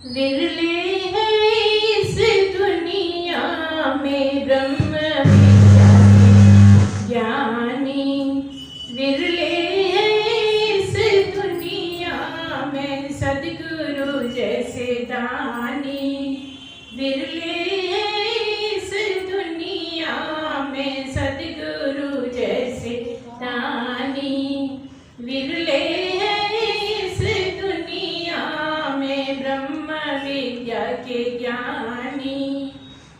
विरले हैं इस दुनिया में ब्रह्म विद्या के ज्ञानी। विरले हैं इस दुनिया में सद्गुरु जैसे दानी। विरले हैं इस दुनिया में सद्गुरु जैसे दानी। विरले विद्या के ज्ञानी।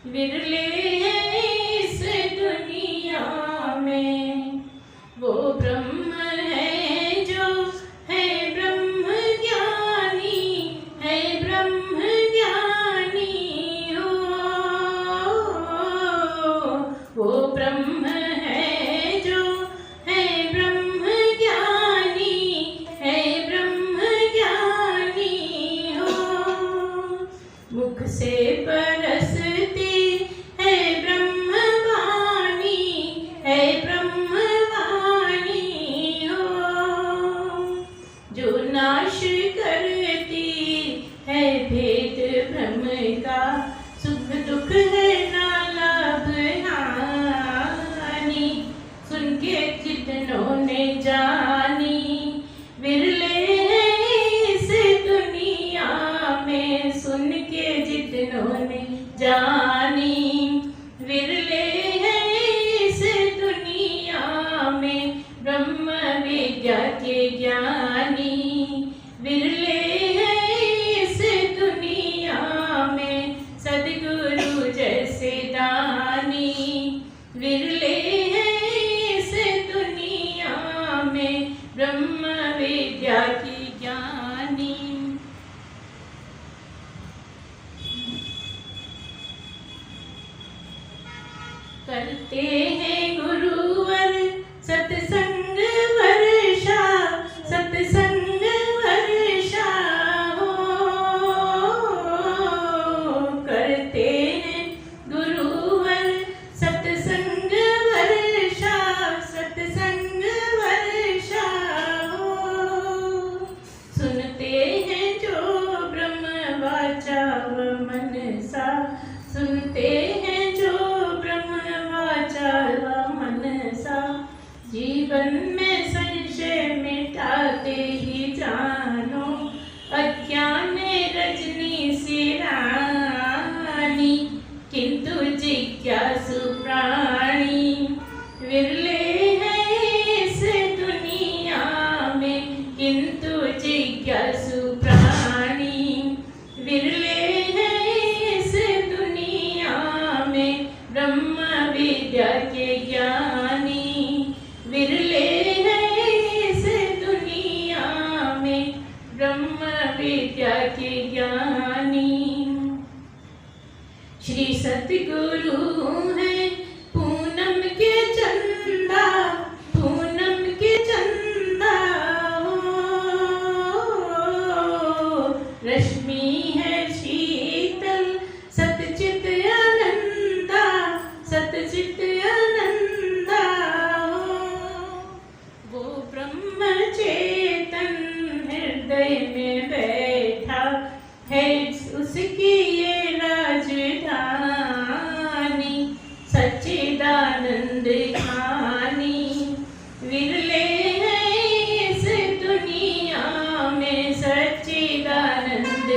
विरले हैं इस दुनिया में वो ब्रह्म है जो है ब्रह्म ज्ञानी, है ब्रह्म ज्ञानी हो। वो ब्रह्म है जो है ब्रह्म ज्ञानी, है ब्रह्म ज्ञानी हो। मुख से बरसती है ब्रह्म वाणी, है ब्रह्म वाणी हो। जो नाश करती है भेद भ्रम का, सुख दुख है ना लाभ हानि। सुन के जितनों ने जानी। विरले हैं इस दुनिया में सुन के जितनों ने जानी। विरले हैं इस दुनिया में ब्रह्म विद्या के ज्ञानी। विरले हैं इस दुनिया में सद्गुरु जैसे दानी। विरले हैं इस दुनिया में ब्रह्म विद्या की ज्ञानी। करते हैं गुरुवर सत्संग वर्षा, सत्संग वर्षा हो। करते हैं गुरुवर सत्संग वर्षा, सत्संग वर्षा हो। सुनते हैं जो ब्रह्म वाचा व मनसा, सुनते हैं जो मनसा। जीवन में संशय मिटाते ही जानो, अज्ञान रजनी सी रानी, किंतु जिज्ञासु प्राणी। विरले हैं इस दुनिया में किंतु जिज्ञासु प्राणी। विरले हैं इस दुनिया में ब्रह्म विद्या के ज्ञानी। विरले हैं इस दुनिया में ब्रह्म विद्या के ज्ञानी। श्री सतगुरु हैं पूनम के चंदा, पूनम के चंदा हो। रश्मि है शीतल सतचित आनंदा, सतचित आनंदा हो। वो ब्रह्म चेतन हृदय में बैठा है, उसकी ये राजधानी। सच्चिदानंद खानी। विरले हैं इस दुनिया में सच्चिदानंद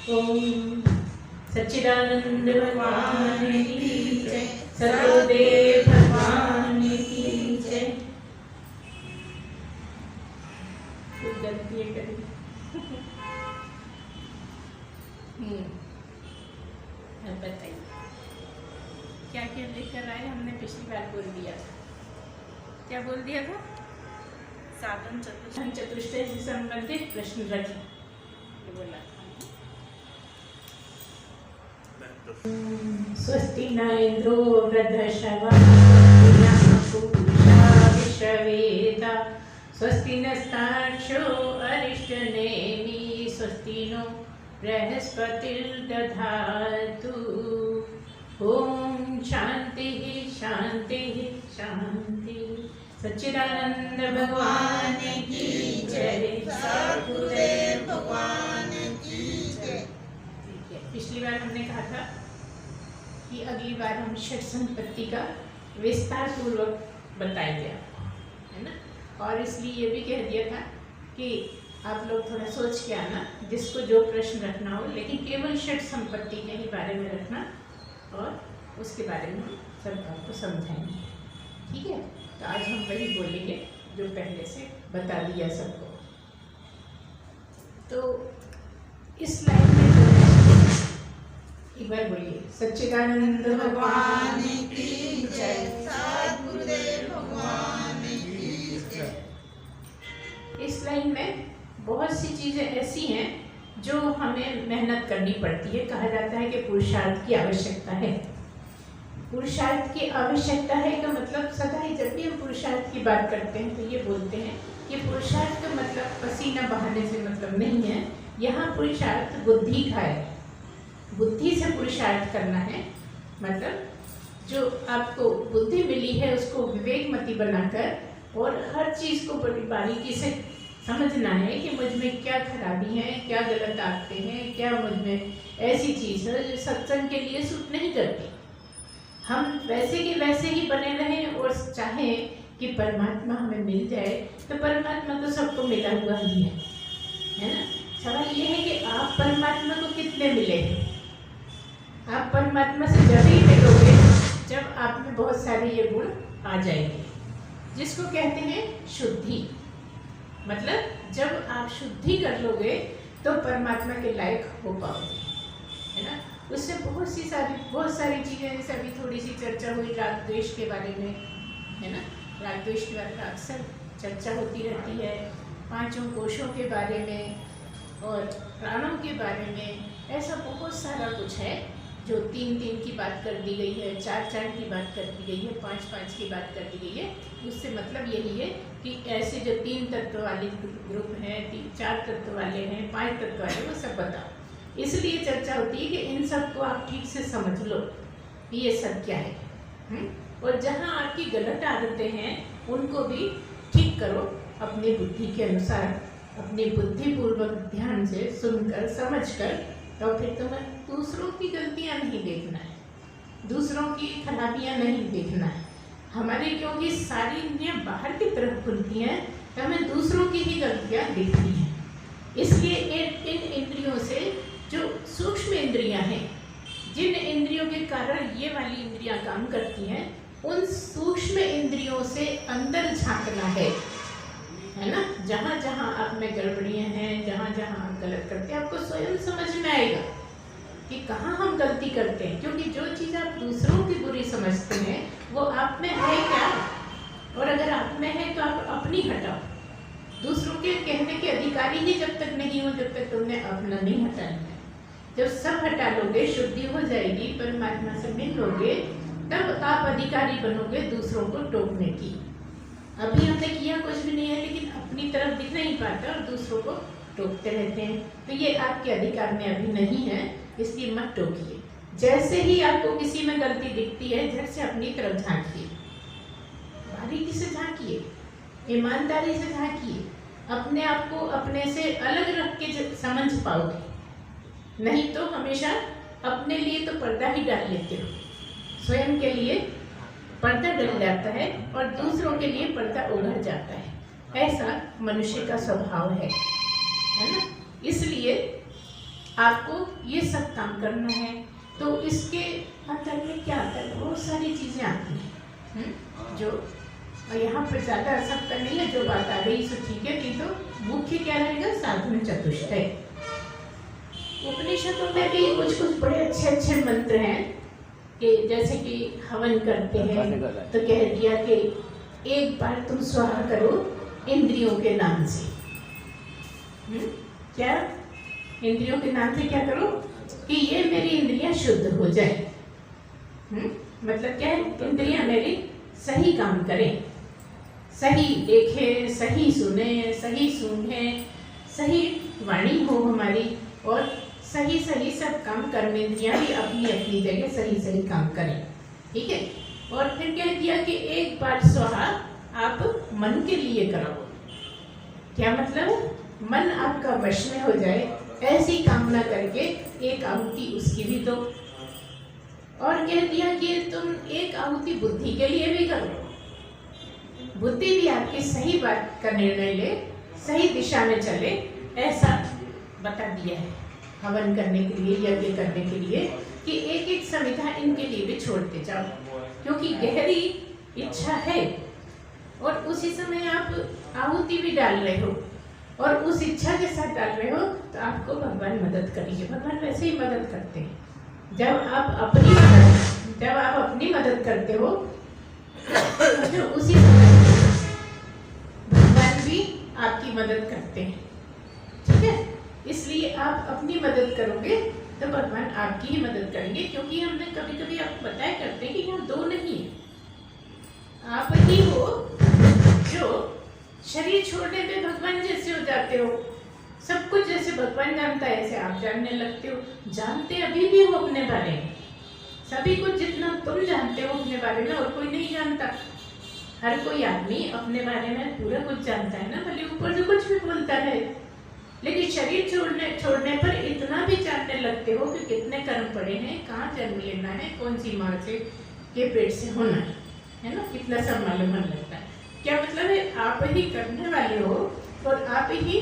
ओम सच्चिदानंद भगवान की जय, सदगुरुदेव भगवान की जय। कुछ गलती करी। अब बताइए क्या क्या लेकर आए? हमने पिछली बार बोल दिया था, क्या बोल दिया था? साधन चतुष्टय से संबंधित प्रश्न रखें, ये बोला था। स्वस्ति न इंद्रो वृद्धश्रवा पूषा विश्ववेदा स्वस्ति नस्ताक्षो अरिष्टनेमि स्वस्ति नो बृहस्पतिर्दधातु। ओम शांति शांति शांति। सच्चिदानंद भगवान की जय, सद्गुरुदेव भगवान की जय। पिछली बार हमने कहा था कि अगली बार हम षट संपत्ति का विस्तार पूर्वक बताएंगे, है ना। और इसलिए ये भी कह दिया था कि आप लोग थोड़ा सोच के आना, जिसको जो प्रश्न रखना हो, लेकिन केवल षट संपत्ति के ही बारे में रखना और उसके बारे में सब आपको समझाएंगे, ठीक है। तो आज हम वही बोलेंगे जो पहले से बता दिया सबको। तो इस लाइन में जो एक बार बोलिए, सच्चिदानंद भगवान की जय, सद्गुरुदेव भगवान की जय। इस लाइन में बहुत सी चीजें ऐसी हैं जो हमें मेहनत करनी पड़ती है। कहा जाता है कि पुरुषार्थ की आवश्यकता है। पुरुषार्थ की आवश्यकता है का मतलब सदा ही जब भी हम पुरुषार्थ की बात करते हैं तो ये बोलते हैं कि पुरुषार्थ का मतलब पसीना बहाने से मतलब नहीं है। यहाँ पुरुषार्थ बुद्धि का है, बुद्धि से पुरुषार्थ करना है। मतलब जो आपको बुद्धि मिली है उसको विवेकमती बनाकर और हर चीज़ को बड़ी बारीकी से समझना है कि मुझ में क्या खराबी है, क्या गलत आदतें हैं, क्या मुझ में ऐसी चीज़ है जो सत्संग के लिए सूट नहीं करती। हम वैसे के वैसे ही बने रहें और चाहें कि परमात्मा हमें मिल जाए, तो परमात्मा तो सबको मिला हुआ ही है ना। सवाल ये है कि आप परमात्मा को कितने मिले। आप परमात्मा से जब ही मिलोगे जब आप में बहुत सारे ये गुण आ जाएंगे, जिसको कहते हैं शुद्धि। मतलब जब आप शुद्धि कर लोगे तो परमात्मा के लायक हो पाओगे, है ना। उससे बहुत सारी चीज़ें, जैसे अभी थोड़ी सी चर्चा हुई राग द्वेष के बारे में, है ना। राग द्वेष के बारे में अक्सर चर्चा होती रहती है, पांचों कोशों के बारे में और प्राणों के बारे में। ऐसा बहुत सारा कुछ है जो 3-3 की बात कर दी गई है, 4-4 की बात कर दी गई है, 5-5 की बात कर दी गई है। उससे मतलब यही है कि ऐसे जो 3 तत्व वाले ग्रुप हैं, 4 तत्व वाले हैं, 5 तत्व वाले, वो सब बताओ। इसलिए चर्चा होती है कि इन सब को आप ठीक से समझ लो कि ये सब क्या है। और जहाँ आपकी गलत आदतें हैं उनको भी ठीक करो अपनी बुद्धि के अनुसार, अपनी बुद्धिपूर्वक ध्यान से सुनकर समझकर। तो फिर तुम्हें दूसरों की गलतियाँ नहीं देखना है, दूसरों की खराबियाँ नहीं देखना है। हमारी क्योंकि सारी इंद्रियाँ बाहर की तरफ खुलती हैं तो हमें दूसरों की ही गलतियाँ दिखती हैं। इसलिए इन इंद्रियों से जो सूक्ष्म इंद्रियाँ हैं, जिन इंद्रियों के कारण ये वाली इंद्रियाँ काम करती हैं, उन सूक्ष्म इंद्रियों से अंदर झांकना है ना। जहाँ जहाँ आप में गड़बड़ियाँ हैं, जहाँ जहाँ आप गलत करते हैं, आपको स्वयं समझ में आएगा कि कहाँ हम गलती करते हैं। क्योंकि जो चीज़ आप दूसरों की बुरी समझते हैं वो आप में है क्या, और अगर आप में है तो आप अपनी हटाओ। दूसरों के कहने के अधिकारी ही जब तक नहीं हो जब तक तुमने अपना नहीं हटाना है। जब सब हटा लोगे, शुद्धि हो जाएगी, परमात्मा से मिल लोगे, तब आप अधिकारी बनोगे दूसरों को टोकने की। अभी हमने किया कुछ भी नहीं है, लेकिन अपनी तरफ दिख नहीं पाता और दूसरों को टोकते रहते हैं। तो ये आपके अधिकार में अभी नहीं है, इसलिए मत टोकिए। जैसे ही आपको किसी में गलती दिखती है, झट से अपनी तरफ झांकिए, बारीकी से झांकिए, ईमानदारी से झांकिए। अपने आप को अपने से अलग रख के समझ पाओगे। नहीं तो हमेशा अपने लिए तो पर्दा ही डाल लेते हो, स्वयं के लिए पर्दा डल जाता है और दूसरों के लिए पर्दा उभर जाता है। ऐसा मनुष्य का स्वभाव है ना। इसलिए आपको ये सब काम करना है। तो इसके अंदर में क्या आता है, बहुत सारी चीज़ें आती हैं जो, और यहाँ पर ज़्यादा सबका नहीं है, जो बात आ गई सो ठीक है। नहीं तो मुख्य क्या रहेगा, साधन चतुष्टय। उपनिषदों में भी कुछ कुछ बड़े अच्छे अच्छे मंत्र हैं कि जैसे कि हवन करते हैं तो कह दिया कि एक बार तुम स्वाहा करो इंद्रियों के नाम से। क्या इंद्रियों के नाम से क्या करो कि ये मेरी इंद्रियां शुद्ध हो जाए। मतलब क्या है, इंद्रियां मेरी सही काम करें, सही देखें, सही सुने, सही सूंघें, सही वाणी हो हमारी, और सही सही सब काम कर्मेंद्रियां भी अपनी अपनी जगह सही सही काम करें। ठीक है। और फिर कह दिया कि एक बार स्वाहा आप मन के लिए करो। क्या मतलब, मन आपका वश में हो जाए, ऐसी कामना करके एक आहुति उसकी भी दो। और कह दिया कि तुम एक आहुति बुद्धि के लिए भी करो, बुद्धि भी आपकी सही बात का निर्णय ले, सही दिशा में चले, ऐसा बता दिया है हवन करने के लिए, यज्ञ करने के लिए, कि एक एक समिधा इनके लिए भी छोड़ते जाओ, क्योंकि गहरी इच्छा है और उसी समय आप आहुति भी डाल रहे हो और उस इच्छा के साथ डाल रहे हो, तो आपको भगवान मदद करेंगे। भगवान वैसे ही मदद करते हैं। जब आप अपनी मदद करते हो तो उसी समय भगवान भी आपकी मदद करते हैं। ठीक है। इसलिए आप अपनी मदद करोगे तो भगवान आपकी ही मदद करेंगे, क्योंकि हमने कभी कभी आपको बताया करते हैं कि यहाँ दो नहीं है, आप ही हो जो शरीर छोड़ने पे भगवान जैसे हो जाते हो। सब कुछ जैसे भगवान जानता है ऐसे आप जानने लगते हो। जानते अभी भी हो अपने बारे में, सभी कुछ जितना तुम जानते हो अपने बारे में और कोई नहीं जानता। हर कोई आदमी अपने बारे में पूरा कुछ जानता है ना, भले ऊपर से कुछ भी बोलता है, लेकिन शरीर छोड़ने पर इतना भी जानने लगते हो कि कितने कर्म पड़े हैं, कहाँ जन्म लेना है, कौन सी माँ से के पेट से होना है ना, कितना सब मालूम होने लगता है। क्या मतलब है, आप ही करने वाले हो और आप ही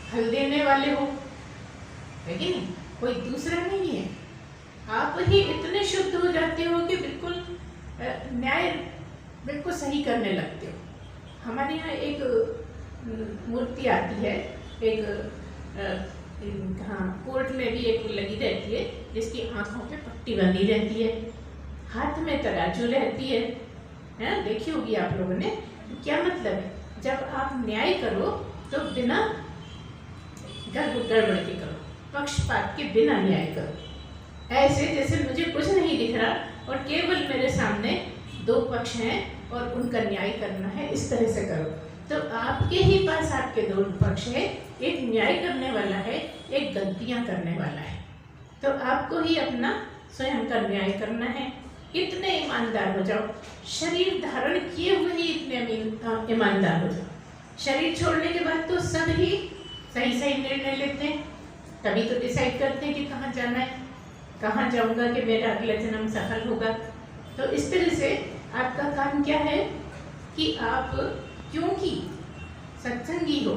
हल देने वाले हो, है कि नहीं, कोई दूसरा नहीं है। आप ही इतने शुद्ध हो जाते हो कि बिल्कुल न्याय बिल्कुल सही करने लगते हो। हमारे यहाँ एक मूर्ति आती है, एक कोर्ट में भी एक लगी रहती है, जिसकी आंखों पे पट्टी बंधी रहती है, हाथ में तराजू रहती है, देखी होगी आप लोगों ने। क्या मतलब है, जब आप न्याय करो तो बिना गड़बड़ के करो, पक्षपात के बिना न्याय करो। ऐसे जैसे मुझे कुछ नहीं दिख रहा और केवल मेरे सामने दो पक्ष हैं और उनका न्याय करना है, इस तरह से करो। तो आपके ही पास आपके दो पक्ष है, एक न्याय करने वाला है, एक गलतियां करने वाला है। तो आपको ही अपना स्वयं का न्याय करना है। इतने ईमानदार हो जाओ, शरीर धारण किए हुए ही इतने ईमानदार हो जाओ। शरीर छोड़ने के बाद तो सब ही सही सही निर्णय लेते हैं, तभी तो डिसाइड करते हैं कि कहाँ जाना है, कहाँ जाऊँगा कि मेरा अगला जन्म सफल होगा। तो इस तरह से आपका काम क्या है कि आप क्योंकि सत्संगी हो,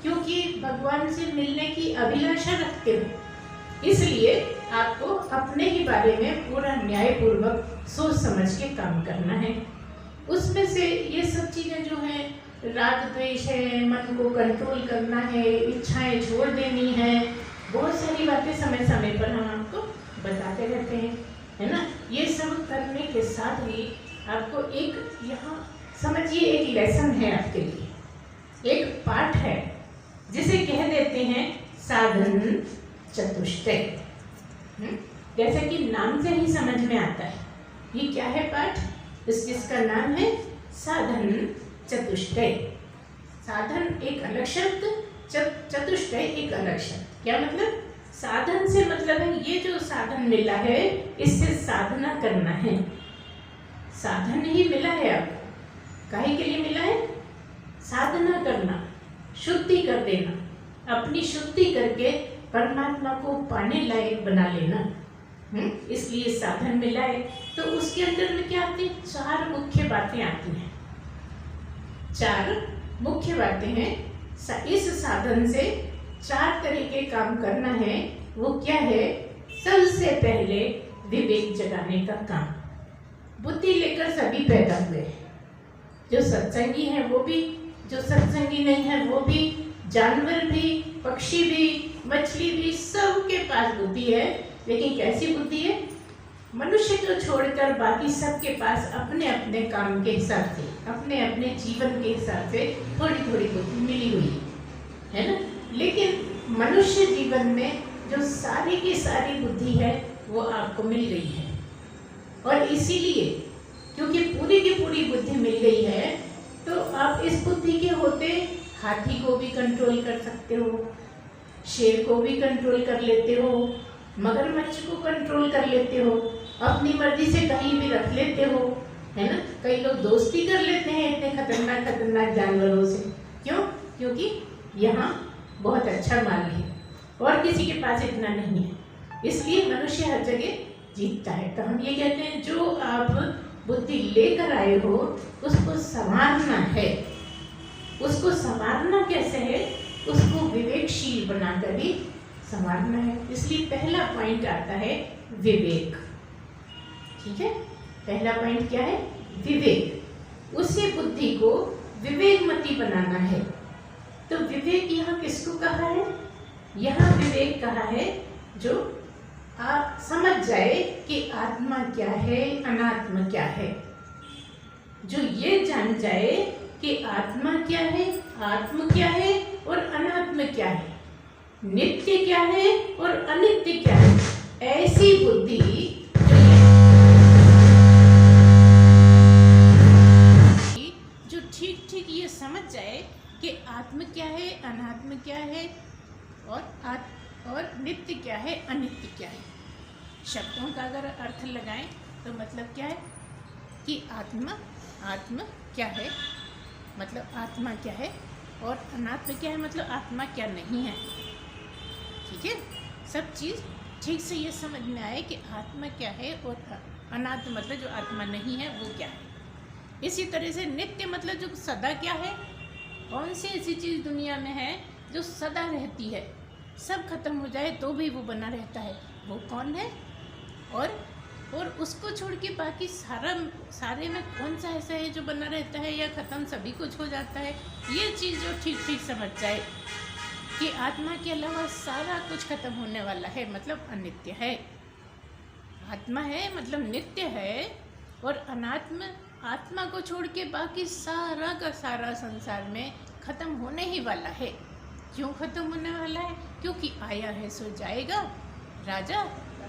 क्योंकि भगवान से मिलने की अभिलाषा रखते हो, इसलिए आपको अपने ही बारे में पूरा न्यायपूर्वक सोच समझ के काम करना है। उसमें से ये सब चीज़ें जो हैं, राग द्वेष है, मन को कंट्रोल करना है, इच्छाएं छोड़ देनी है, बहुत सारी बातें समय समय पर हम आपको बताते रहते हैं, है ना। ये सब करने के साथ ही आपको एक यहाँ समझिए, एक लेसन है आपके लिए, एक पाठ है, जिसे कह देते हैं साधन चतुष्टय। जैसे कि नाम से ही समझ में आता है, ये क्या है पाठ, जिसका नाम है साधन चतुष्टय। साधन एक अलग शब्द, चतुष्टय एक अलग शब्द। क्या मतलब, साधन से मतलब है ये जो साधन मिला है, इससे साधना करना है। साधन ही मिला है आपको, काहे के लिए मिला है, साधना करना, शुद्धि कर देना, अपनी शुद्धि करके परमात्मा को पाने लायक बना लेना, इसलिए साधन मिला है। तो उसके अंदर में क्या आती है, चार मुख्य बातें आती हैं, चार मुख्य बातें हैं। इस साधन से चार तरह के काम करना है वो क्या है? सबसे पहले विवेक जगाने का काम। बुद्धि लेकर सभी पैदा हुए, जो सत्संगी है वो भी, जो सत्संगी नहीं है वो भी, जानवर भी, पक्षी भी, मछली भी, सबके पास बुद्धि है। लेकिन कैसी बुद्धि है? मनुष्य को छोड़कर बाकी सबके पास अपने अपने काम के हिसाब से, अपने अपने जीवन के हिसाब से थोड़ी थोड़ी बुद्धि मिली हुई है ना। लेकिन मनुष्य जीवन में जो सारी की सारी बुद्धि है वो आपको मिल गई है, और इसीलिए क्योंकि पूरी की पूरी बुद्धि मिल गई है तो आप इस बुद्धि के होते हाथी को भी कंट्रोल कर सकते हो, शेर को भी कंट्रोल कर लेते हो, मगरमच्छ को कंट्रोल कर लेते हो, अपनी मर्जी से कहीं भी रख लेते हो, है ना। कई लोग दोस्ती कर लेते हैं इतने खतरनाक खतरनाक जानवरों से। क्यों? क्योंकि यहाँ बहुत अच्छा माल है और किसी के पास इतना नहीं है, इसलिए मनुष्य हर जगह जीतता है। तो हम ये कहते हैं जो आप बुद्धि लेकर आए हो उसको संवारना है। उसको संवारना कैसे है? उसको विवेकशील बनाकर ही संवारना है। इसलिए पहला पॉइंट आता है विवेक। ठीक है, पहला पॉइंट क्या है? विवेक। उसी बुद्धि को विवेकमती बनाना है। तो विवेक यहाँ किसको कहा है? यहाँ विवेक कहा है जो आप समझ जाए कि आत्मा क्या है, अनात्मा क्या है। जो ये जान जाए कि आत्मा क्या है, आत्म क्या है और अनात्म क्या है, नित्य क्या है और अनित्य क्या है, ऐसी बुद्धि जो ठीक ठीक ये समझ जाए कि आत्म क्या है, अनात्म क्या है और नित्य क्या है, अनित्य क्या है। शब्दों का अगर अर्थ लगाएं तो मतलब क्या है कि आत्मा क्या है, मतलब आत्मा क्या है, और अनात्म क्या है, मतलब आत्मा क्या नहीं है। ठीक है, सब चीज़ ठीक से ये समझ में आए कि आत्मा क्या है और अनात्म मतलब जो आत्मा नहीं है वो क्या है। इसी तरह से नित्य मतलब जो सदा क्या है। कौन सी ऐसी चीज़ दुनिया में है जो सदा रहती है, सब खत्म हो जाए तो भी वो बना रहता है, वो कौन है? और उसको छोड़ के बाकी सारे में कौन सा ऐसा है जो बना रहता है या ख़त्म सभी कुछ हो जाता है। ये चीज़ जो ठीक ठीक समझ जाए कि आत्मा के अलावा सारा कुछ खत्म होने वाला है, मतलब अनित्य है। आत्मा है मतलब नित्य है, और अनात्म आत्मा को छोड़ के बाकी सारा का सारा संसार में ख़त्म होने ही वाला है। क्यों ख़त्म होने वाला है? क्योंकि आया है सो जाएगा। राजा,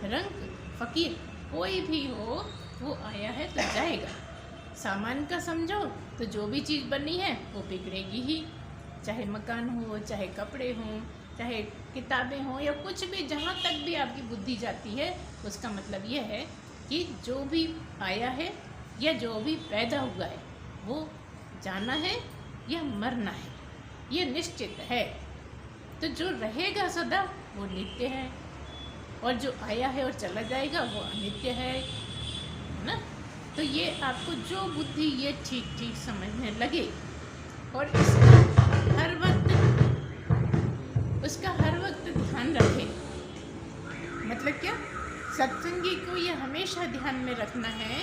रंक, फकीर कोई भी हो वो आया है तो जाएगा। सामान का समझो तो जो भी चीज़ बनी है वो बिगड़ेगी ही, चाहे मकान हो, चाहे कपड़े हों, चाहे किताबें हों, या कुछ भी, जहाँ तक भी आपकी बुद्धि जाती है उसका मतलब ये है कि जो भी आया है या जो भी पैदा हुआ है वो जाना है या मरना है, ये निश्चित है। तो जो रहेगा सदा वो नित्य है, और जो आया है और चला जाएगा वो अनित्य है ना। तो ये आपको जो बुद्धि ये ठीक ठीक समझने लगे और उसका हर वक्त ध्यान रखें। मतलब क्या? सत्संगी को ये हमेशा ध्यान में रखना है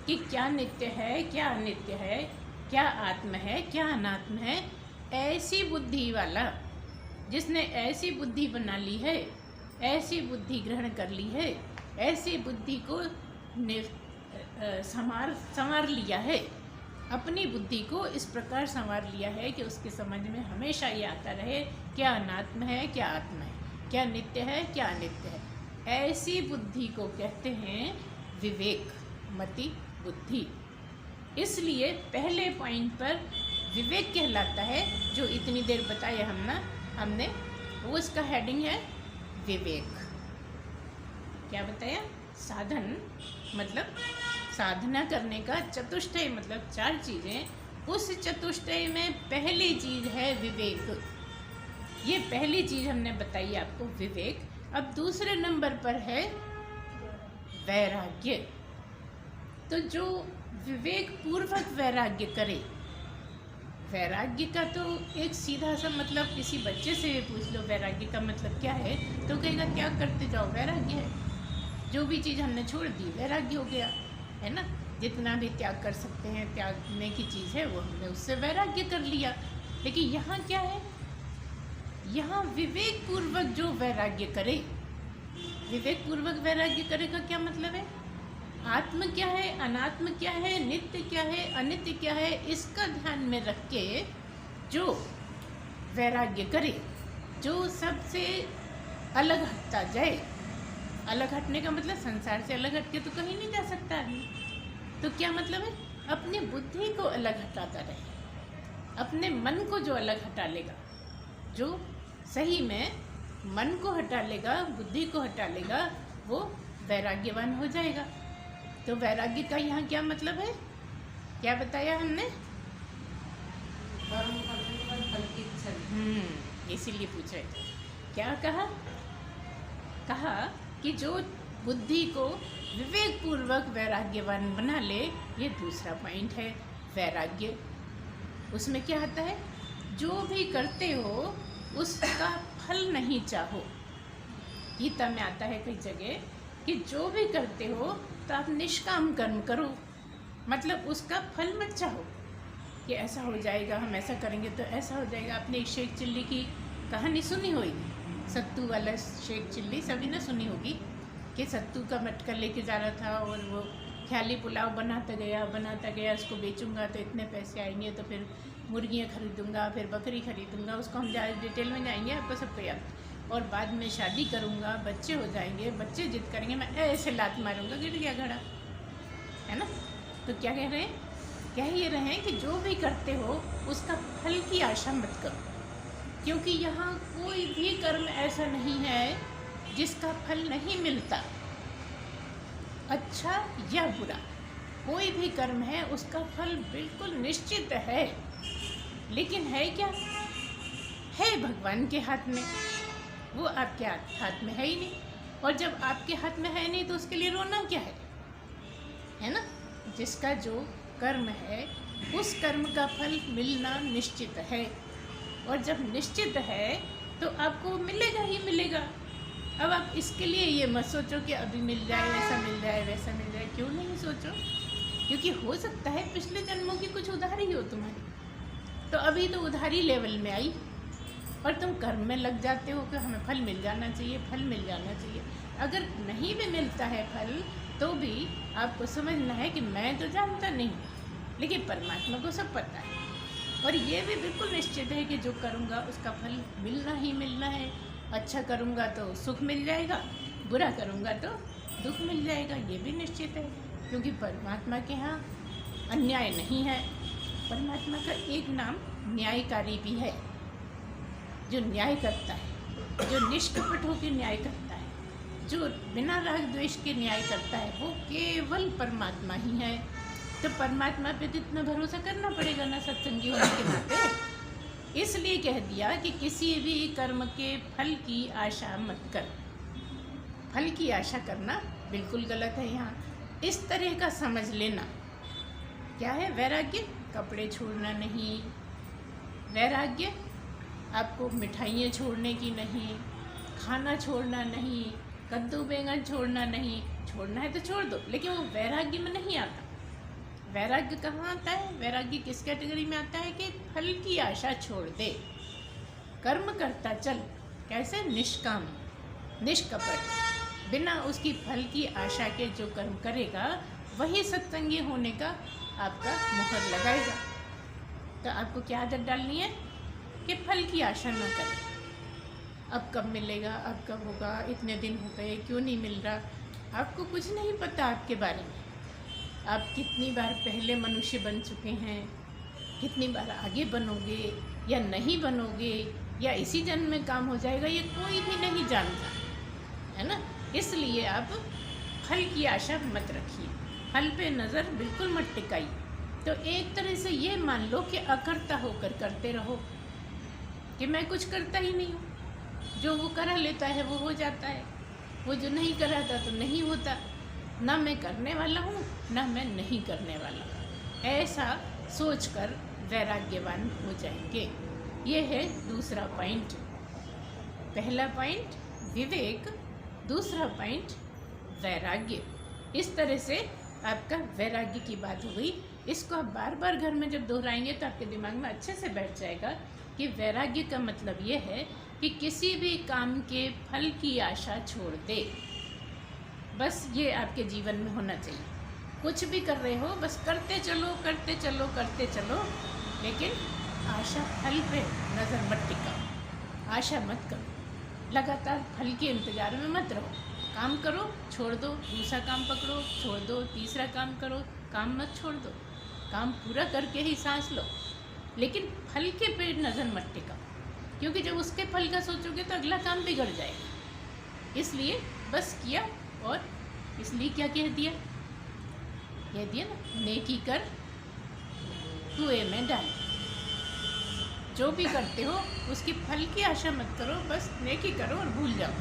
कि क्या नित्य है, क्या अनित्य है, क्या आत्म है, क्या अनात्म है। ऐसी बुद्धि वाला जिसने ऐसी बुद्धि बना ली है, ऐसी बुद्धि ग्रहण कर ली है, ऐसी बुद्धि को संवार लिया है, अपनी बुद्धि को इस प्रकार संवार लिया है कि उसके समझ में हमेशा ये आता रहे क्या अनात्म है, क्या आत्मा है, क्या नित्य है, क्या अनित्य है। ऐसी बुद्धि को कहते हैं विवेक मति बुद्धि। इसलिए पहले पॉइंट पर विवेक कहलाता है, जो इतनी देर बताया हमने वो इसका हेडिंग है विवेक। क्या बताया? साधन मतलब साधना करने का चतुष्टय, मतलब 4 चीज़ें। उस चतुष्टय में पहली चीज़ है विवेक। ये पहली चीज़ हमने बताई आपको, विवेक। अब दूसरे नंबर पर है वैराग्य। तो जो विवेक पूर्वक वैराग्य करे वैराग्य का तो एक सीधा सा मतलब किसी बच्चे से पूछ लो वैराग्य का मतलब क्या है, तो कहेगा त्याग करते जाओ, वैराग्य है। जो भी चीज़ हमने छोड़ दी वैराग्य हो गया, है ना। जितना भी त्याग कर सकते हैं, त्यागने की चीज़ है वो हमने उससे वैराग्य कर लिया। लेकिन यहाँ क्या है, यहाँ विवेक पूर्वक जो वैराग्य करे, विवेक पूर्वक वैराग्य करे का क्या मतलब है, आत्म क्या है, अनात्म क्या है, नित्य क्या है, अनित्य क्या है, इसका ध्यान में रख के जो वैराग्य करे, जो सबसे अलग हटता जाए। अलग हटने का मतलब संसार से अलग हट के तो कहीं नहीं जा सकता आदमी। तो क्या मतलब है, अपनी बुद्धि को अलग हटाता रहे, अपने मन को जो अलग हटा लेगा, जो सही में मन को हटा लेगा, बुद्धि को हटा लेगा, वो वैराग्यवान हो जाएगा। तो वैराग्य का यहाँ क्या मतलब है, क्या बताया हमने, इसीलिए पूछा है। क्या कहा, कहा कि जो बुद्धि को विवेक पूर्वक वैराग्यवान बना ले, ये दूसरा पॉइंट है वैराग्य। उसमें क्या आता है, जो भी करते हो उसका फल नहीं चाहो। गीता में आता है कई जगह कि जो भी करते हो तो आप निष्काम कर्म करो, मतलब उसका फल मत चाहो कि ऐसा हो जाएगा, हम ऐसा करेंगे तो ऐसा हो जाएगा। आपने एक शेख चिल्ली की कहानी सुनी होगी, सत्तू वाला शेख चिल्ली सभी ने सुनी होगी, कि सत्तू का मटका लेके जा रहा था और वो ख्याली पुलाव बनाता गया, उसको बेचूंगा तो इतने पैसे आएंगे, तो फिर मुर्गियाँ खरीदूंगा, फिर बकरी खरीदूंगा, उसको हम ज़्यादा डिटेल में जाएंगे, आपको सबको याद, और बाद में शादी करूंगा, बच्चे हो जाएंगे, बच्चे जिद करेंगे, मैं ऐसे लात मारूंगा, गिर गया घड़ा, है ना। तो क्या कह रहे हैं, कह ये रहे हैं कि जो भी करते हो उसका फल की आशा मत करो, क्योंकि यहाँ कोई भी कर्म ऐसा नहीं है जिसका फल नहीं मिलता, अच्छा या बुरा, कोई भी कर्म है उसका फल बिल्कुल निश्चित है। लेकिन है क्या, है भगवान के हाथ में, वो आपके हाथ में है ही नहीं। और जब आपके हाथ में है नहीं तो उसके लिए रोना क्या है ना। जिसका जो कर्म है उस कर्म का फल मिलना निश्चित है, और जब निश्चित है तो आपको मिलेगा ही मिलेगा। अब आप इसके लिए ये मत सोचो कि अभी मिल जाए, ऐसा मिल जाए, वैसा मिल जाए, क्यों नहीं सोचो, क्योंकि हो सकता है पिछले जन्मों की कुछ उधारी हो तुम्हारी, तो अभी तो उधारी लेवल में आई और तुम कर्म में लग जाते हो कि हमें फल मिल जाना चाहिए, फल मिल जाना चाहिए। अगर नहीं भी मिलता है फल तो भी आपको समझना है कि मैं तो जानता नहीं, लेकिन परमात्मा को सब पता है, और ये भी बिल्कुल निश्चित है कि जो करूँगा उसका फल मिलना ही मिलना है। अच्छा करूँगा तो सुख मिल जाएगा, बुरा करूँगा तो दुख मिल जाएगा, ये भी निश्चित है, क्योंकि परमात्मा के यहाँ अन्याय नहीं है। परमात्मा का एक नाम न्यायकारी भी है, जो न्याय करता है, जो निष्कपट होकर न्याय करता है, जो बिना राग द्वेष के न्याय करता है, वो केवल परमात्मा ही है। तो परमात्मा पे तो इतना भरोसा करना पड़ेगा ना सत्संगी होने के नाते। इसलिए कह दिया कि किसी भी कर्म के फल की आशा मत कर। फल की आशा करना बिल्कुल गलत है। यहाँ इस तरह का समझ लेना क्या है वैराग्य, कपड़े छोड़ना नहीं, वैराग्य आपको मिठाइयाँ छोड़ने की नहीं, खाना छोड़ना नहीं, कद्दू बैंगन छोड़ना नहीं, छोड़ना है तो छोड़ दो, लेकिन वो वैराग्य में नहीं आता। वैराग्य कहाँ आता है, वैराग्य किस कैटेगरी में आता है कि फल की आशा छोड़ दे, कर्म करता चल, कैसे, निष्काम, निष्कपट, बिना उसकी फल की आशा के जो कर्म करेगा वही सत्संगी होने का आपका मुहर लगाएगा। तो आपको क्या आदत डालनी है कि फल की आशा न करें, अब कब मिलेगा, अब कब होगा, इतने दिन हो गए क्यों नहीं मिल रहा। आपको कुछ नहीं पता आपके बारे में, आप कितनी बार पहले मनुष्य बन चुके हैं, कितनी बार आगे बनोगे या नहीं बनोगे, या इसी जन्म में काम हो जाएगा, ये कोई भी नहीं जानता, है ना। इसलिए आप फल की आशा मत रखिए, फल पे नज़र बिल्कुल मत टिकाइए। तो एक तरह से ये मान लो कि अकर्ता होकर करते रहो, कि मैं कुछ करता ही नहीं हूँ, जो वो करा लेता है वो हो जाता है, वो जो नहीं कराता तो नहीं होता, ना मैं करने वाला हूँ ना मैं नहीं करने वाला हूँ। ऐसा सोचकर वैराग्यवान हो जाएंगे। ये है दूसरा पॉइंट। पहला पॉइंट विवेक, दूसरा पॉइंट वैराग्य। इस तरह से आपका वैराग्य की बात हो गई। इसको आप बार बार घर में जब दोहराएंगे तो आपके दिमाग में अच्छे से बैठ जाएगा कि वैराग्य का मतलब ये है कि किसी भी काम के फल की आशा छोड़ दे। बस ये आपके जीवन में होना चाहिए। कुछ भी कर रहे हो बस करते चलो करते चलो करते चलो, लेकिन आशा फल पे नज़र मत टिकाओ, आशा मत करो, लगातार फल के इंतज़ार में मत रहो। काम करो, छोड़ दो, दूसरा काम पकड़ो, छोड़ दो, तीसरा काम करो, काम मत छोड़ दो, काम पूरा करके ही सांस लो, लेकिन फल के पे नज़र मत टिकाओ, क्योंकि जब उसके फल का सोचोगे तो अगला काम बिगड़ जाएगा। इसलिए बस किया, और इसलिए क्या कह दिया ना, नेकी कर कुएं में डाल। जो भी करते हो उसकी फल की आशा मत करो, बस नेकी करो और भूल जाओ।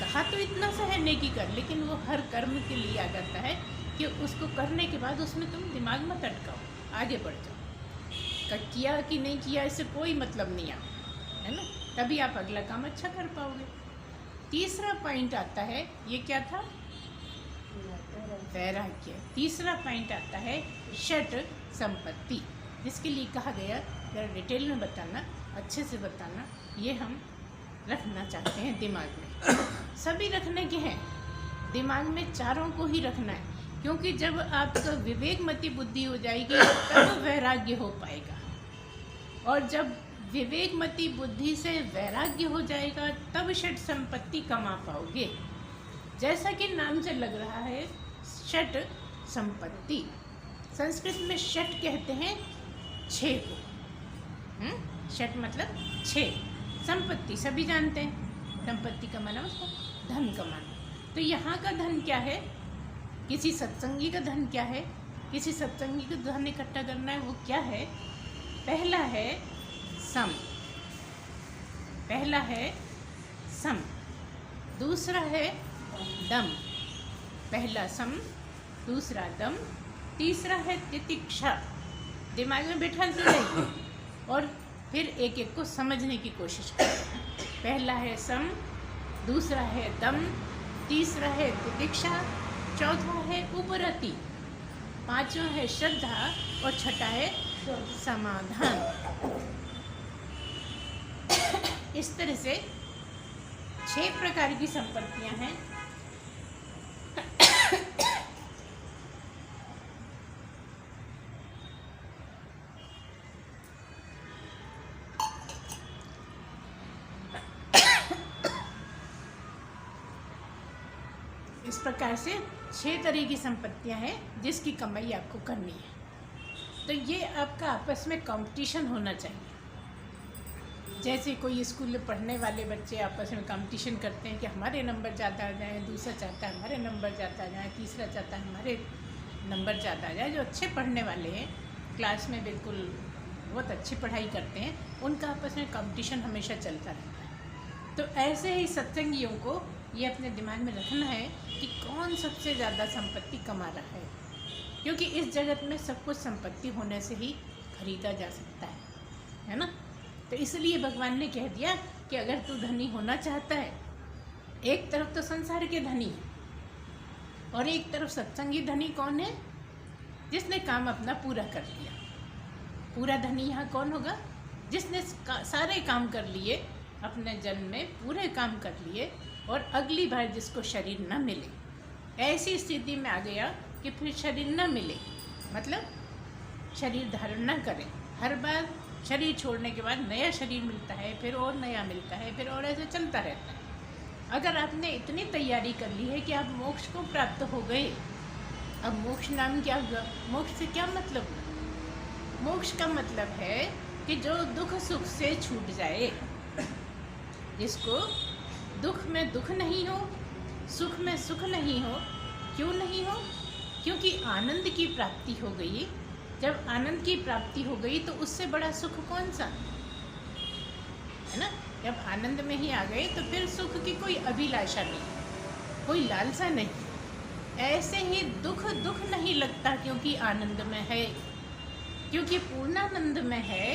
कहा तो इतना सा है नेकी कर, लेकिन वो हर कर्म के लिए आ जाता है कि उसको करने के बाद उसमें तुम दिमाग मत अटकाओ, आगे बढ़ जाओ। किया कि नहीं किया इससे कोई मतलब नहीं है ना, तभी आप अगला काम अच्छा कर पाओगे। तीसरा पॉइंट आता है, ये क्या था, वैराग्य। तीसरा पॉइंट आता है षट संपत्ति, जिसके लिए कहा गया जरा डिटेल में बताना, अच्छे से बताना। ये हम रखना चाहते हैं दिमाग में, सभी रखने के हैं, दिमाग में चारों को ही रखना है, क्योंकि जब आपका विवेकमती बुद्धि हो जाएगी तब वैराग्य हो पाएगा, और जब विवेकमती बुद्धि से वैराग्य हो जाएगा तब षट संपत्ति कमा पाओगे। जैसा कि नाम से लग रहा है षट संपत्ति, संस्कृत में षट कहते हैं 6 को। षट मतलब 6, संपत्ति सभी जानते हैं, संपत्ति का माना मतलब धन कमाना। तो यहाँ का धन क्या है, किसी सत्संगी का धन क्या है, किसी सत्संगी का धन इकट्ठा करना है, वो क्या है, पहला है सम, पहला है सम, दूसरा है दम, पहला सम, दूसरा दम, तीसरा है तितिक्षा। दिमाग में बैठा जाएगी और फिर एक एक को समझने की कोशिश करें। पहला है सम, दूसरा है दम, तीसरा है तितिक्षा, चौथा है उपरति, पांचवा है श्रद्धा और छठा है समाधान। इस तरह से 6 प्रकार की संपत्तियां हैं। इस प्रकार से 6 तरह की संपत्तियां हैं जिसकी कमाई आपको करनी है। तो ये आपका आपस में कंपटीशन होना चाहिए। जैसे कोई स्कूल में पढ़ने वाले बच्चे आपस में कंपटीशन करते हैं कि हमारे नंबर ज़्यादा आ जाए, दूसरा चाहता है हमारे नंबर ज़्यादा आ जाए, तीसरा चाहता है हमारे नंबर ज़्यादा आ जाए। जो अच्छे पढ़ने वाले हैं, क्लास में बिल्कुल बहुत अच्छी पढ़ाई करते हैं, उनका आपस में कंपटीशन हमेशा चलता रहता है। तो ऐसे ही सत्संगियों को ये अपने दिमाग में रखना है कि कौन सबसे ज़्यादा संपत्ति कमा रहा है, क्योंकि इस जगत में सब कुछ संपत्ति होने से ही खरीदा जा सकता है ना। तो इसलिए भगवान ने कह दिया कि अगर तू धनी होना चाहता है, एक तरफ तो संसार के धनी है और एक तरफ सत्संगी धनी कौन है, जिसने काम अपना पूरा कर लिया। पूरा धनी यहाँ कौन होगा, जिसने सारे काम कर लिए, अपने जन्म में पूरे काम कर लिए और अगली बार जिसको शरीर न मिले, ऐसी स्थिति में आ गया कि फिर शरीर न मिले, मतलब शरीर धारण न करें। हर बार शरीर छोड़ने के बाद नया शरीर मिलता है, फिर और नया मिलता है, फिर और ऐसे चलता रहता है। अगर आपने इतनी तैयारी कर ली है कि आप मोक्ष को प्राप्त हो गए, अब मोक्ष नाम क्या, मोक्ष से क्या मतलब? मोक्ष का मतलब है कि जो दुख सुख से छूट जाए, जिसको दुख में दुख नहीं हो, सुख में सुख नहीं हो। क्यों नहीं हो? क्योंकि आनंद की प्राप्ति हो गई। जब आनंद की प्राप्ति हो गई तो उससे बड़ा सुख कौन सा है ना। जब आनंद में ही आ गए तो फिर सुख की कोई अभिलाषा नहीं, कोई लालसा नहीं। ऐसे ही दुख दुख नहीं लगता क्योंकि आनंद में है। क्योंकि पूर्णानंद में है,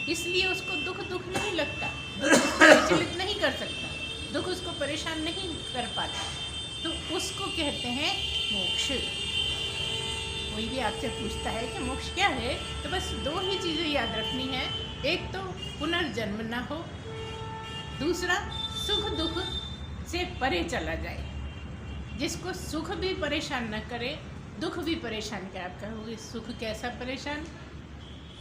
इसलिए उसको दुख दुख नहीं लगता, दुख उसको विचलित नहीं कर सकता, दुख उसको परेशान नहीं कर पाता, तो उसको कहते हैं मोक्ष। कोई भी आपसे पूछता है कि मोक्ष क्या है, तो बस दो ही चीज़ें याद रखनी है। एक तो पुनर्जन्म ना हो, दूसरा सुख दुख से परे चला जाए। जिसको सुख भी परेशान न करे, दुख भी परेशान करे। आप कहोगे सुख कैसा परेशान?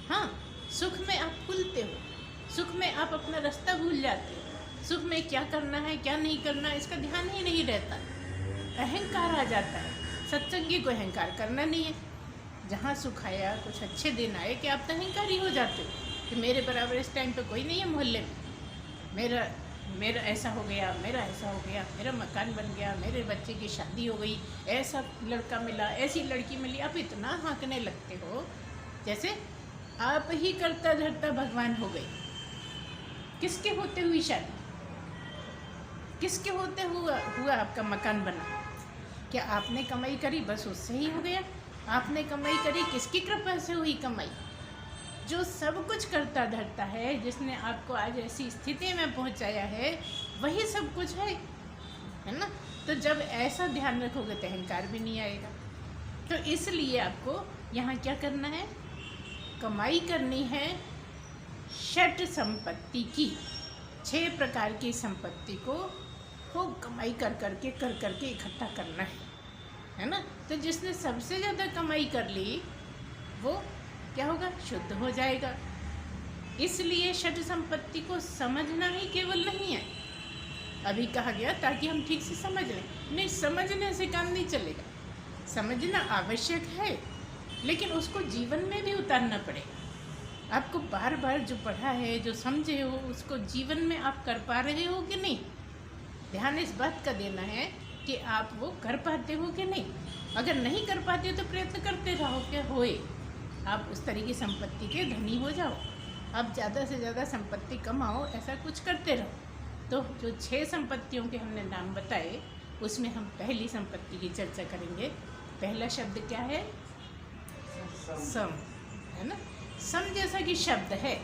हाँ, सुख में आप भूलते हो, सुख में आप अपना रास्ता भूल जाते हो, सुख में क्या करना है क्या नहीं करना इसका ध्यान ही नहीं रहता, अहंकार आ जाता है। सत्संगी को अहंकार करना नहीं है। जहाँ सुख आया, कुछ अच्छे दिन आए कि आप तो अहंकारी हो जाते हो कि मेरे बराबर इस टाइम पे कोई नहीं है मोहल्ले में, मेरा ऐसा हो गया, मेरा ऐसा हो गया, मेरा मकान बन गया, मेरे बच्चे की शादी हो गई, ऐसा लड़का मिला, ऐसी लड़की मिली। आप इतना हाँकने लगते हो जैसे आप ही करता धरता भगवान हो गए। किसके होते हुई शादी, किसके होते हुआ आपका मकान बना? क्या आपने कमाई करी बस उससे ही हो गया? आपने कमाई करी, किसकी कृपा से हुई कमाई? जो सब कुछ करता धरता है, जिसने आपको आज ऐसी स्थिति में पहुंचाया है, वही सब कुछ है ना। तो जब ऐसा ध्यान रखोगे तो अहंकार भी नहीं आएगा। तो इसलिए आपको यहाँ क्या करना है, कमाई करनी है षट संपत्ति की। 6 प्रकार की संपत्ति को खूब कमाई कर करके इकट्ठा करना है ना। तो जिसने सबसे ज़्यादा कमाई कर ली वो क्या होगा, शुद्ध हो जाएगा। इसलिए षट संपत्ति को समझना ही केवल नहीं है, अभी कहा गया ताकि हम ठीक से समझ लें। नहीं, समझने से काम नहीं चलेगा। समझना आवश्यक है, लेकिन उसको जीवन में भी उतारना पड़ेगा। आपको बार बार जो पढ़ा है, जो समझे हो, उसको जीवन में आप कर पा रहे हो कि नहीं, ध्यान इस बात का देना है कि आप वो कर पाते हो कि नहीं। अगर नहीं कर पाते तो प्रयत्न करते रहो कि होए आप उस तरह की संपत्ति के धनी हो जाओ, आप ज़्यादा से ज़्यादा संपत्ति कमाओ, ऐसा कुछ करते रहो। तो जो 6 संपत्तियों के हमने नाम बताए, उसमें हम पहली संपत्ति की चर्चा करेंगे। पहला शब्द क्या है? सम, है ना। सम जैसा कि शब्द है,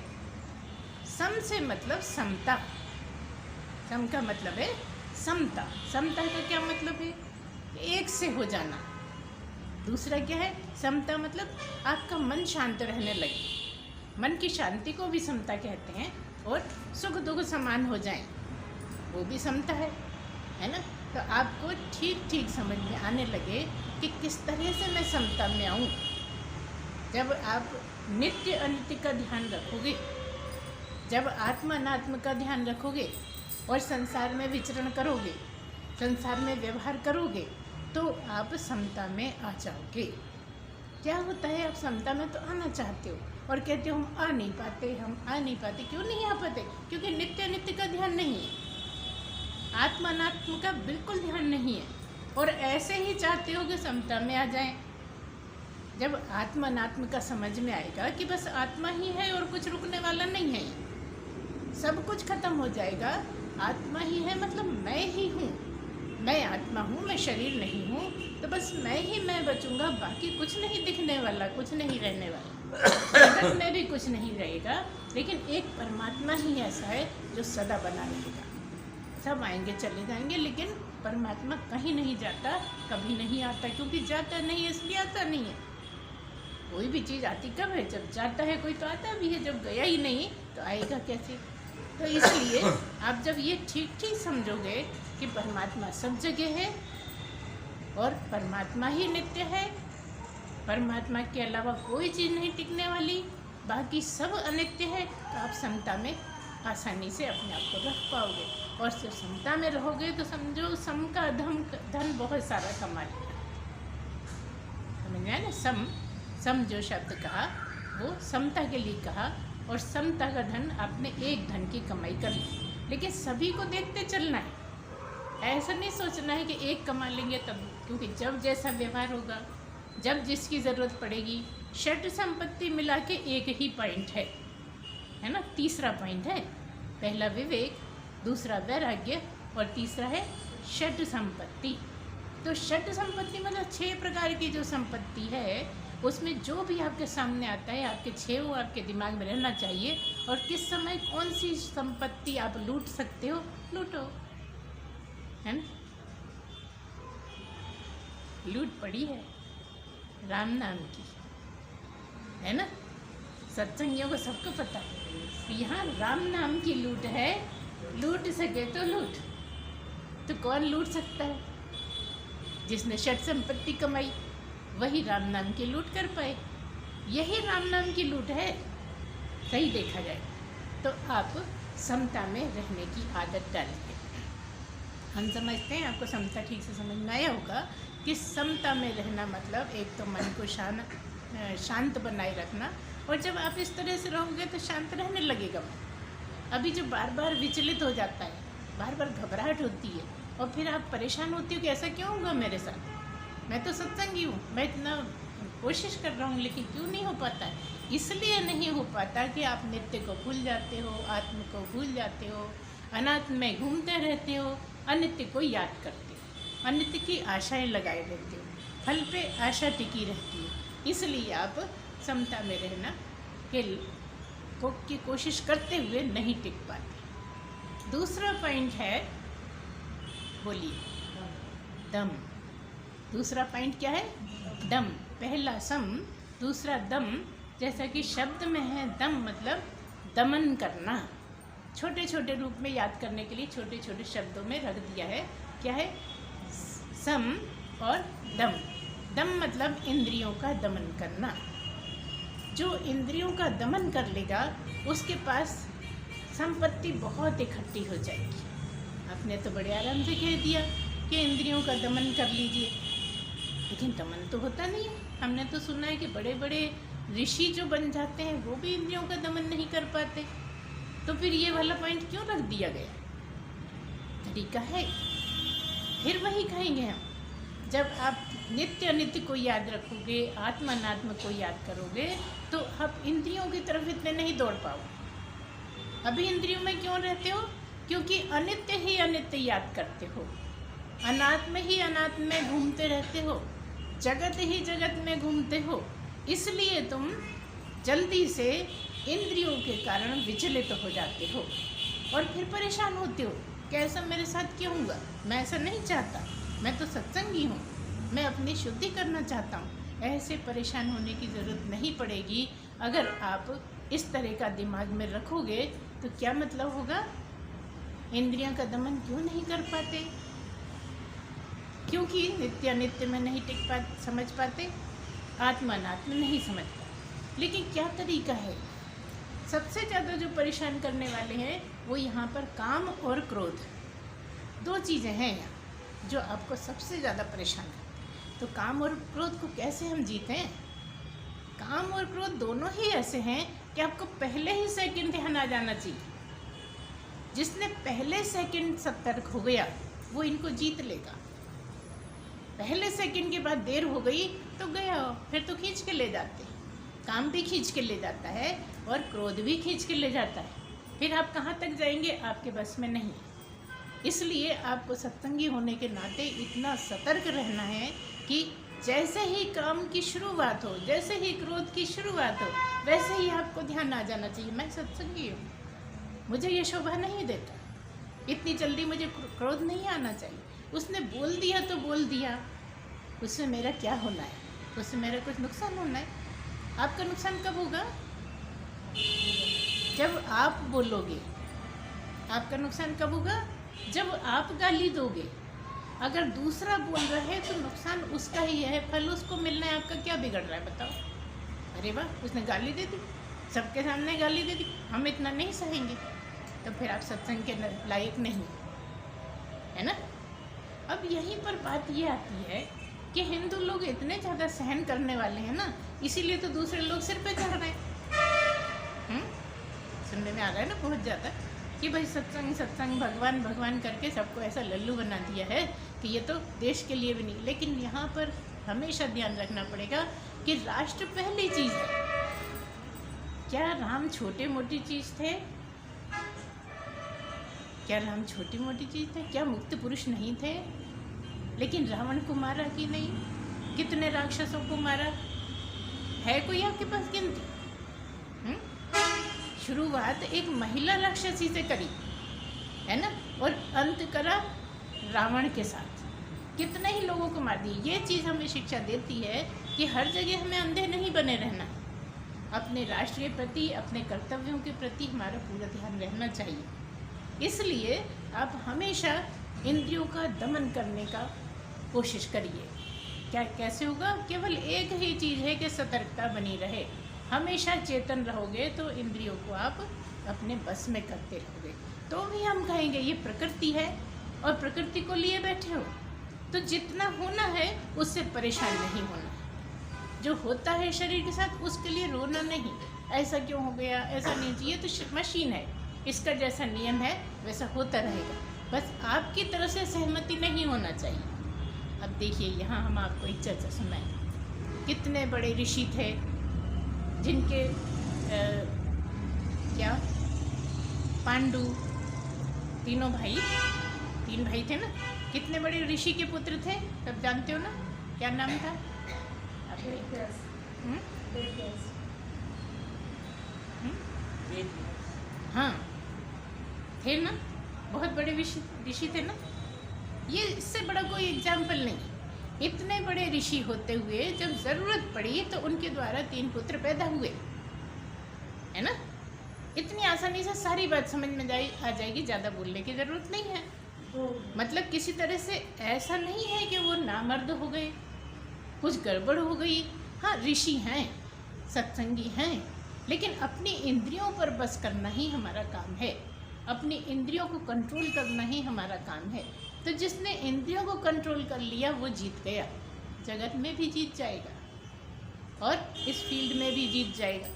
सम से मतलब समता। सम का मतलब है समता। समता का क्या मतलब है? एक से हो जाना। दूसरा क्या है? समता मतलब आपका मन शांत रहने लगे। मन की शांति को भी समता कहते हैं। और सुख दुख समान हो जाए, वो भी समता है ना। तो आपको ठीक ठीक समझ में आने लगे कि किस तरह से मैं समता में आऊँ। जब आप नित्य अनित्य का ध्यान रखोगे, जब आत्मा अनात्म का ध्यान रखोगे और संसार में विचरण करोगे, संसार में व्यवहार करोगे, तो आप समता में आ जाओगे। क्या होता है, आप समता में तो आना चाहते हो और कहते हो हम आ नहीं पाते। क्यों नहीं आ पाते? क्योंकि नित्य अनित्य का ध्यान नहीं है, आत्मा अनात्म का बिल्कुल ध्यान नहीं है। और ऐसे ही चाहते हो कि समता में आ जाएं। जब आत्मा अनात्म का समझ में आएगा कि बस आत्मा ही है और कुछ रुकने वाला नहीं है, सब कुछ खत्म हो जाएगा, आत्मा ही है मतलब मैं ही हूँ, मैं आत्मा हूँ, मैं शरीर नहीं हूँ, तो बस मैं बचूंगा, बाकी कुछ नहीं दिखने वाला, कुछ नहीं रहने वाला, जगत में भी कुछ नहीं रहेगा। लेकिन एक परमात्मा ही ऐसा है जो सदा बना रहेगा। सब आएंगे चले जाएंगे, लेकिन परमात्मा कहीं नहीं जाता, कभी नहीं आता, क्योंकि जाता नहीं है इसलिए आता नहीं है। कोई भी चीज़ आती कब है? जब जाता है कोई तो आता भी है, जब गया ही नहीं तो आएगा कैसे? तो इसलिए आप जब ये ठीक ठीक समझोगे कि परमात्मा सब जगह है और परमात्मा ही नित्य है, परमात्मा के अलावा कोई चीज़ नहीं टिकने वाली, बाकी सब अनित्य है, तो आप समता में आसानी से अपने आप को रख पाओगे। और सिर्फ समता में रहोगे तो समझो सम का धन बहुत सारा कमा लिया। समझ में आया ना? सम जो शब्द कहा वो समता के लिए कहा, और समता का धन आपने एक धन की कमाई कर ली। लेकिन सभी को देखते चलना है, ऐसा नहीं सोचना है कि एक कमा लेंगे तब, क्योंकि जब जैसा व्यवहार होगा, जब जिसकी ज़रूरत पड़ेगी। षट संपत्ति मिला के एक ही पॉइंट है ना। तीसरा पॉइंट है, पहला विवेक, दूसरा वैराग्य और तीसरा है षट संपत्ति। तो षट संपत्ति मतलब 6 प्रकार की जो संपत्ति है, उसमें जो भी आपके सामने आता है आपके छेव आपके दिमाग में रहना चाहिए, और किस समय कौन सी संपत्ति आप लूट सकते हो, लूटो, है ना। लूट पड़ी है राम नाम की, है ना। सत्संगियों को सबको पता है यहाँ राम नाम की लूट है। लूट सके तो लूट, तो कौन लूट सकता है? जिसने षट संपत्ति कमाई वही राम नाम की लूट कर पाए। यही राम नाम की लूट है सही देखा जाए तो। आप समता में रहने की आदत डालिए। हम समझते हैं, आपको समता ठीक से समझ में आया होगा कि समता में रहना मतलब एक तो मन को शांत बनाए रखना, और जब आप इस तरह से रहोगे तो शांत रहने लगेगा मन। अभी जो बार बार विचलित हो जाता है, बार बार घबराहट होती है, और फिर आप परेशान होती हो कि ऐसा क्यों होगा मेरे साथ, मैं तो सत्संगी हूँ, मैं इतना कोशिश कर रहा हूँ लेकिन क्यों नहीं हो पाता है। इसलिए नहीं हो पाता कि आप नित्य को भूल जाते हो, आत्म को भूल जाते हो, अनात्म में घूमते रहते हो, अनित्य को याद करते हो, अनित्य की आशाएं लगाए रहते हो, फल पे आशा टिकी रहती है। इसलिए आप समता में रहना की कोशिश करते हुए नहीं टिक पाते। दूसरा पॉइंट है, बोलिए, दम। दूसरा पॉइंट क्या है? दम। पहला सम, दूसरा दम। जैसा कि शब्द में है दम मतलब दमन करना, छोटे छोटे रूप में याद करने के लिए छोटे छोटे शब्दों में रख दिया है। क्या है? सम और दम। दम मतलब इंद्रियों का दमन करना। जो इंद्रियों का दमन कर लेगा उसके पास संपत्ति बहुत इकट्ठी हो जाएगी। आपने तो बड़े आराम से कह दिया कि इंद्रियों का दमन कर लीजिए, लेकिन दमन तो होता नहीं है। हमने तो सुना है कि बड़े बड़े ऋषि जो बन जाते हैं वो भी इंद्रियों का दमन नहीं कर पाते। तो फिर ये वाला पॉइंट क्यों रख दिया गया? तरीका है, फिर वही कहेंगे हम। जब आप नित्य अनित्य को याद रखोगे, आत्मा अनात्म को याद करोगे, तो आप इंद्रियों की तरफ इतने नहीं दौड़ पाओगे। अभी इंद्रियों में क्यों रहते हो? क्योंकि अनित्य ही अनित्य याद करते हो, अनात्म ही अनात्म में घूमते रहते हो, जगत ही जगत में घूमते हो। इसलिए तुम जल्दी से इंद्रियों के कारण विचलित हो जाते हो और फिर परेशान होते हो कि ऐसा मेरे साथ क्यों हुआ, मैं ऐसा नहीं चाहता, मैं तो सत्संगी हूँ, मैं अपनी शुद्धि करना चाहता हूँ। ऐसे परेशान होने की ज़रूरत नहीं पड़ेगी। अगर आप इस तरह का दिमाग में रखोगे तो क्या मतलब होगा? इंद्रियों का दमन क्यों नहीं कर पाते? क्योंकि नित्य अनित्य में नहीं समझ पाते, आत्मा अनात्म नहीं समझ पाते। लेकिन क्या तरीका है? सबसे ज़्यादा जो परेशान करने वाले हैं वो यहाँ पर काम और क्रोध, दो चीज़ें हैं यहाँ जो आपको सबसे ज़्यादा परेशान करते हैं। तो काम और क्रोध को कैसे हम जीतें? काम और क्रोध दोनों ही ऐसे हैं कि आपको पहले ही सेकंड ध्यान आ जाना चाहिए। जिसने पहले सेकंड सतर्क हो गया वो इनको जीत लेगा। पहले सेकंड के बाद देर हो गई तो गया, फिर तो खींच के ले जाते हैं। काम भी खींच के ले जाता है और क्रोध भी खींच के ले जाता है। फिर आप कहाँ तक जाएंगे आपके बस में नहीं। इसलिए आपको सत्संगी होने के नाते इतना सतर्क रहना है कि जैसे ही काम की शुरुआत हो, जैसे ही क्रोध की शुरुआत हो, वैसे ही आपको ध्यान आ जाना चाहिए, मैं सत्संगी हूँ, मुझे ये शोभा नहीं देता, इतनी जल्दी मुझे क्रोध नहीं आना चाहिए। उसने बोल दिया तो बोल दिया, उससे मेरा क्या होना है? उससे मेरा कुछ नुकसान होना है? आपका नुकसान कब होगा? जब आप बोलोगे। आपका नुकसान कब होगा? जब आप गाली दोगे। अगर दूसरा बोल रहा है तो नुकसान उसका ही है, फल उसको मिलना है, आपका क्या बिगड़ रहा है बताओ? अरे वाह, उसने गाली दे दी, सबके सामने गाली दे दी, हम इतना नहीं सहेंगे, तो फिर आप सत्संग के लायक नहीं, है ना। अब यहीं पर बात ये आती है कि हिंदू लोग इतने ज़्यादा सहन करने वाले हैं ना, इसीलिए तो दूसरे लोग सिर पे चढ़ रहे हैं। सुनने में आ रहा है ना बहुत ज़्यादा कि भाई सत्संग सत्संग, भगवान भगवान करके सबको ऐसा लल्लू बना दिया है कि ये तो देश के लिए भी नहीं। लेकिन यहाँ पर हमेशा ध्यान रखना पड़ेगा कि राष्ट्र पहली चीज़ है। क्या राम छोटे मोटी चीज़ थे? क्या राम छोटी मोटी चीज़ थे? क्या मुक्त पुरुष नहीं थे? लेकिन रावण को मारा कि नहीं? कितने राक्षसों को मारा? है कोई आपके पास गिनती? शुरुआत एक महिला राक्षसी से करी है ना, और अंत करा रावण के साथ। कितने ही लोगों को मार दिए। ये चीज़ हमें शिक्षा देती है कि हर जगह हमें अंधे नहीं बने रहना। अपने राष्ट्र के प्रति, अपने कर्तव्यों के प्रति हमारा पूरा ध्यान रहना चाहिए। इसलिए आप हमेशा इंद्रियों का दमन करने का कोशिश करिए। क्या कैसे होगा? केवल एक ही चीज़ है कि सतर्कता बनी रहे। हमेशा चेतन रहोगे तो इंद्रियों को आप अपने बस में करते रहोगे। तो भी हम कहेंगे ये प्रकृति है और प्रकृति को लिए बैठे हो, तो जितना होना है उससे परेशान नहीं होना। जो होता है शरीर के साथ उसके लिए रोना नहीं, ऐसा क्यों हो गया, ऐसा नहीं चाहिए, तो मशीन है, इसका जैसा नियम है वैसा होता रहेगा। बस आपकी तरफ से सहमति नहीं होना चाहिए। अब देखिए, यहाँ हम आपको एक चर्चा सुनाएं। कितने बड़े ऋषि थे जिनके क्या पांडु तीन भाई थे ना। कितने बड़े ऋषि के पुत्र थे, सब जानते हो ना? क्या नाम था? हाँ, थे ना, बहुत बड़े ऋषि थे ना। ये इससे बड़ा कोई एग्जाम्पल नहीं। इतने बड़े ऋषि होते हुए जब ज़रूरत पड़ी तो उनके द्वारा 3 पुत्र पैदा हुए, है ना। इतनी आसानी से सारी बात समझ में आ जाएगी, ज़्यादा बोलने की ज़रूरत नहीं है। मतलब किसी तरह से ऐसा नहीं है कि वो नामर्द हो गए, कुछ गड़बड़ हो गई। हाँ, ऋषि हैं, सत्संगी हैं, लेकिन अपनी इंद्रियों पर बस करना ही हमारा काम है। अपनी इंद्रियों को कंट्रोल करना ही हमारा काम है। तो जिसने इंद्रियों को कंट्रोल कर लिया वो जीत गया, जगत में भी जीत जाएगा और इस फील्ड में भी जीत जाएगा।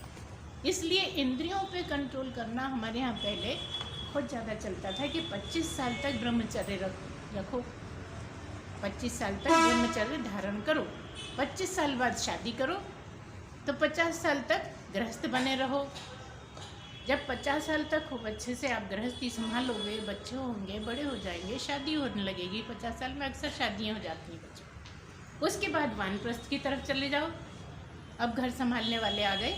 इसलिए इंद्रियों पे कंट्रोल करना हमारे यहाँ पहले बहुत ज़्यादा चलता था कि 25 साल तक ब्रह्मचर्य रखो, 25 साल तक ब्रह्मचर्य धारण करो, 25 साल बाद शादी करो, तो 50 साल तक गृहस्थ बने रहो। जब 50 साल तक खूब अच्छे से आप गृहस्थी संभालोगे, बच्चे होंगे, बड़े हो जाएंगे, शादी होने लगेगी। 50 साल में अक्सर शादियाँ हो जाती हैं बच्चों। उसके बाद वानप्रस्थ की तरफ चले जाओ। अब घर संभालने वाले आ गए।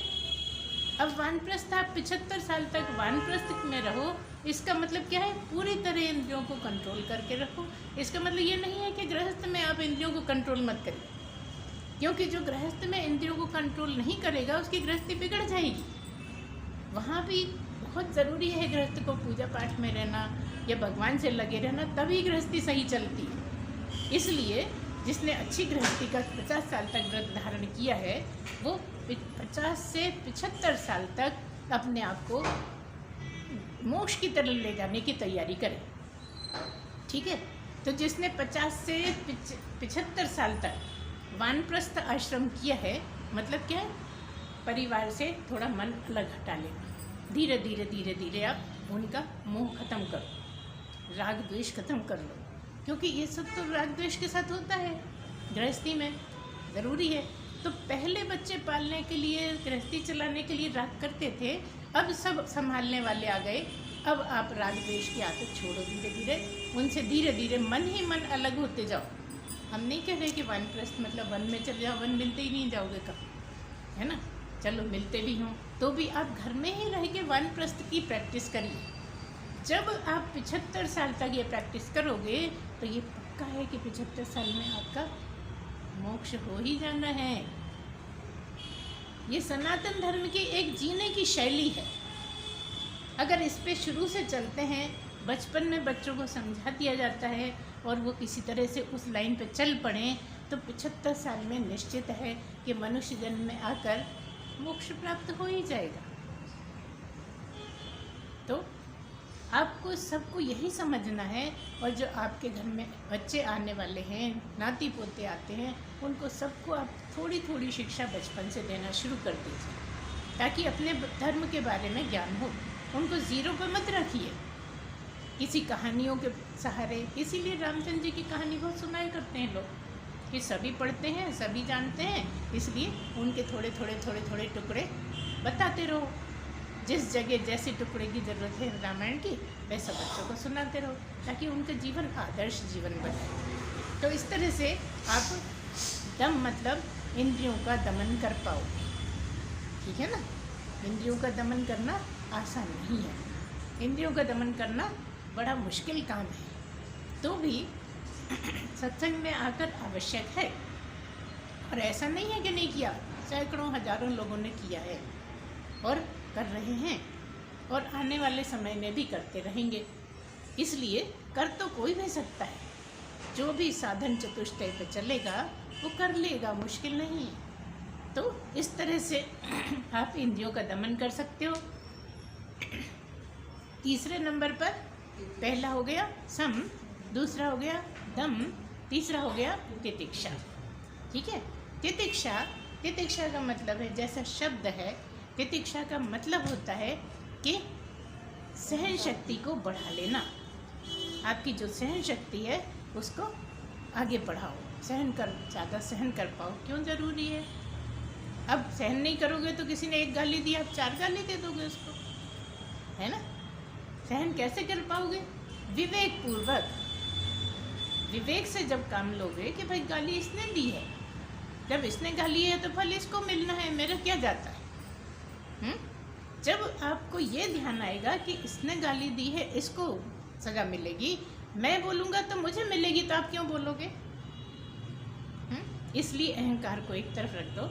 अब वानप्रस्थ, आप 75 साल तक वानप्रस्थ में रहो। इसका मतलब क्या है? पूरी तरह इंद्रियों को कंट्रोल करके रखो। इसका मतलब ये नहीं है कि गृहस्थ में आप इंद्रियों को कंट्रोल मत करिए, क्योंकि जो गृहस्थ में इंद्रियों को कंट्रोल नहीं करेगा उसकी गृहस्थी बिगड़ जाएगी। वहाँ भी बहुत ज़रूरी है गृहस्थ को पूजा पाठ में रहना या भगवान से लगे रहना, तभी गृहस्थी सही चलती है। इसलिए जिसने अच्छी गृहस्थी का 50 साल तक व्रत धारण किया है वो 50 से 75 साल तक अपने आप को मोक्ष की तरफ ले जाने की तैयारी करे। ठीक है, तो जिसने 50 से 75 साल तक वानप्रस्थ आश्रम किया है, मतलब क्या है? परिवार से थोड़ा मन अलग हटा लेना। धीरे धीरे धीरे धीरे आप उनका मोह खत्म करो, राग द्वेष खत्म कर लो, क्योंकि ये सब तो राग द्वेष के साथ होता है गृहस्थी में, ज़रूरी है। तो पहले बच्चे पालने के लिए, गृहस्थी चलाने के लिए राग करते थे, अब सब संभालने वाले आ गए। अब आप राग द्वेष की आदत छोड़ो धीरे धीरे, उनसे धीरे धीरे मन ही मन अलग होते जाओ। हम नहीं कह रहे कि वानप्रस्थ मतलब वन में चले जाओ, वन मिलते ही नहीं जाओगे कब, है ना। चलो मिलते भी हों तो भी आप घर में ही रह के वानप्रस्थ की प्रैक्टिस करिए। जब आप 75 साल तक ये प्रैक्टिस करोगे तो ये पक्का है कि 75 साल में आपका मोक्ष हो ही जाना है। ये सनातन धर्म की एक जीने की शैली है। अगर इस पे शुरू से चलते हैं, बचपन में बच्चों को समझा दिया जाता है और वो किसी तरह से उस लाइन पे चल पड़े, तो 75 साल में निश्चित है कि मनुष्य जन्म में आकर मोक्ष प्राप्त हो ही जाएगा। तो आपको सबको यही समझना है, और जो आपके घर में बच्चे आने वाले हैं, नाती पोते आते हैं, उनको सबको आप थोड़ी थोड़ी शिक्षा बचपन से देना शुरू कर दीजिए, ताकि अपने धर्म के बारे में ज्ञान हो। उनको ज़ीरो पर मत रखिए किसी कहानियों के सहारे। इसीलिए रामचंद्र जी की कहानी बहुत सुनाया करते हैं लोग, कि सभी पढ़ते हैं, सभी जानते हैं, इसलिए उनके थोड़े थोड़े थोड़े थोड़े टुकड़े बताते रहो। जिस जगह जैसे टुकड़े की ज़रूरत है रामायण की, वैसा बच्चों को सुनाते रहो, ताकि उनका जीवन आदर्श जीवन बने। तो इस तरह से आप दम मतलब इंद्रियों का दमन कर पाओ। ठीक है ना। इंद्रियों का दमन करना आसान नहीं है, इंद्रियों का दमन करना बड़ा मुश्किल काम है, तो भी सत्संग में आकर आवश्यक है। और ऐसा नहीं है कि नहीं किया, सैकड़ों हजारों लोगों ने किया है और कर रहे हैं और आने वाले समय में भी करते रहेंगे। इसलिए कर तो कोई भी सकता है, जो भी साधन चतुष्टय पे चलेगा वो कर लेगा, मुश्किल नहीं है। तो इस तरह से आप इंद्रियों का दमन कर सकते हो। तीसरे नंबर पर पहला हो गया सम, दूसरा हो गया दम, तीसरा हो गया तितिक्षा। ठीक है। तितिक्षा का मतलब है, जैसा शब्द है, तितिक्षा का मतलब होता है कि सहन शक्ति को बढ़ा लेना। आपकी जो सहन शक्ति है उसको आगे बढ़ाओ, ज़्यादा सहन कर पाओ। क्यों ज़रूरी है? अब सहन नहीं करोगे तो किसी ने एक गाली दी, आप 4 गाली दे दोगे उसको, है ना। सहन कैसे कर पाओगे? विवेक पूर्वक, विवेक से जब काम लोगे कि भाई गाली इसने दी है, जब इसने गाली है तो फल इसको मिलना है, मेरा क्या जाता है। जब आपको ये ध्यान आएगा कि इसने गाली दी है, इसको सजा मिलेगी, मैं बोलूँगा तो मुझे मिलेगी, तो आप क्यों बोलोगे? इसलिए अहंकार को एक तरफ रख दो,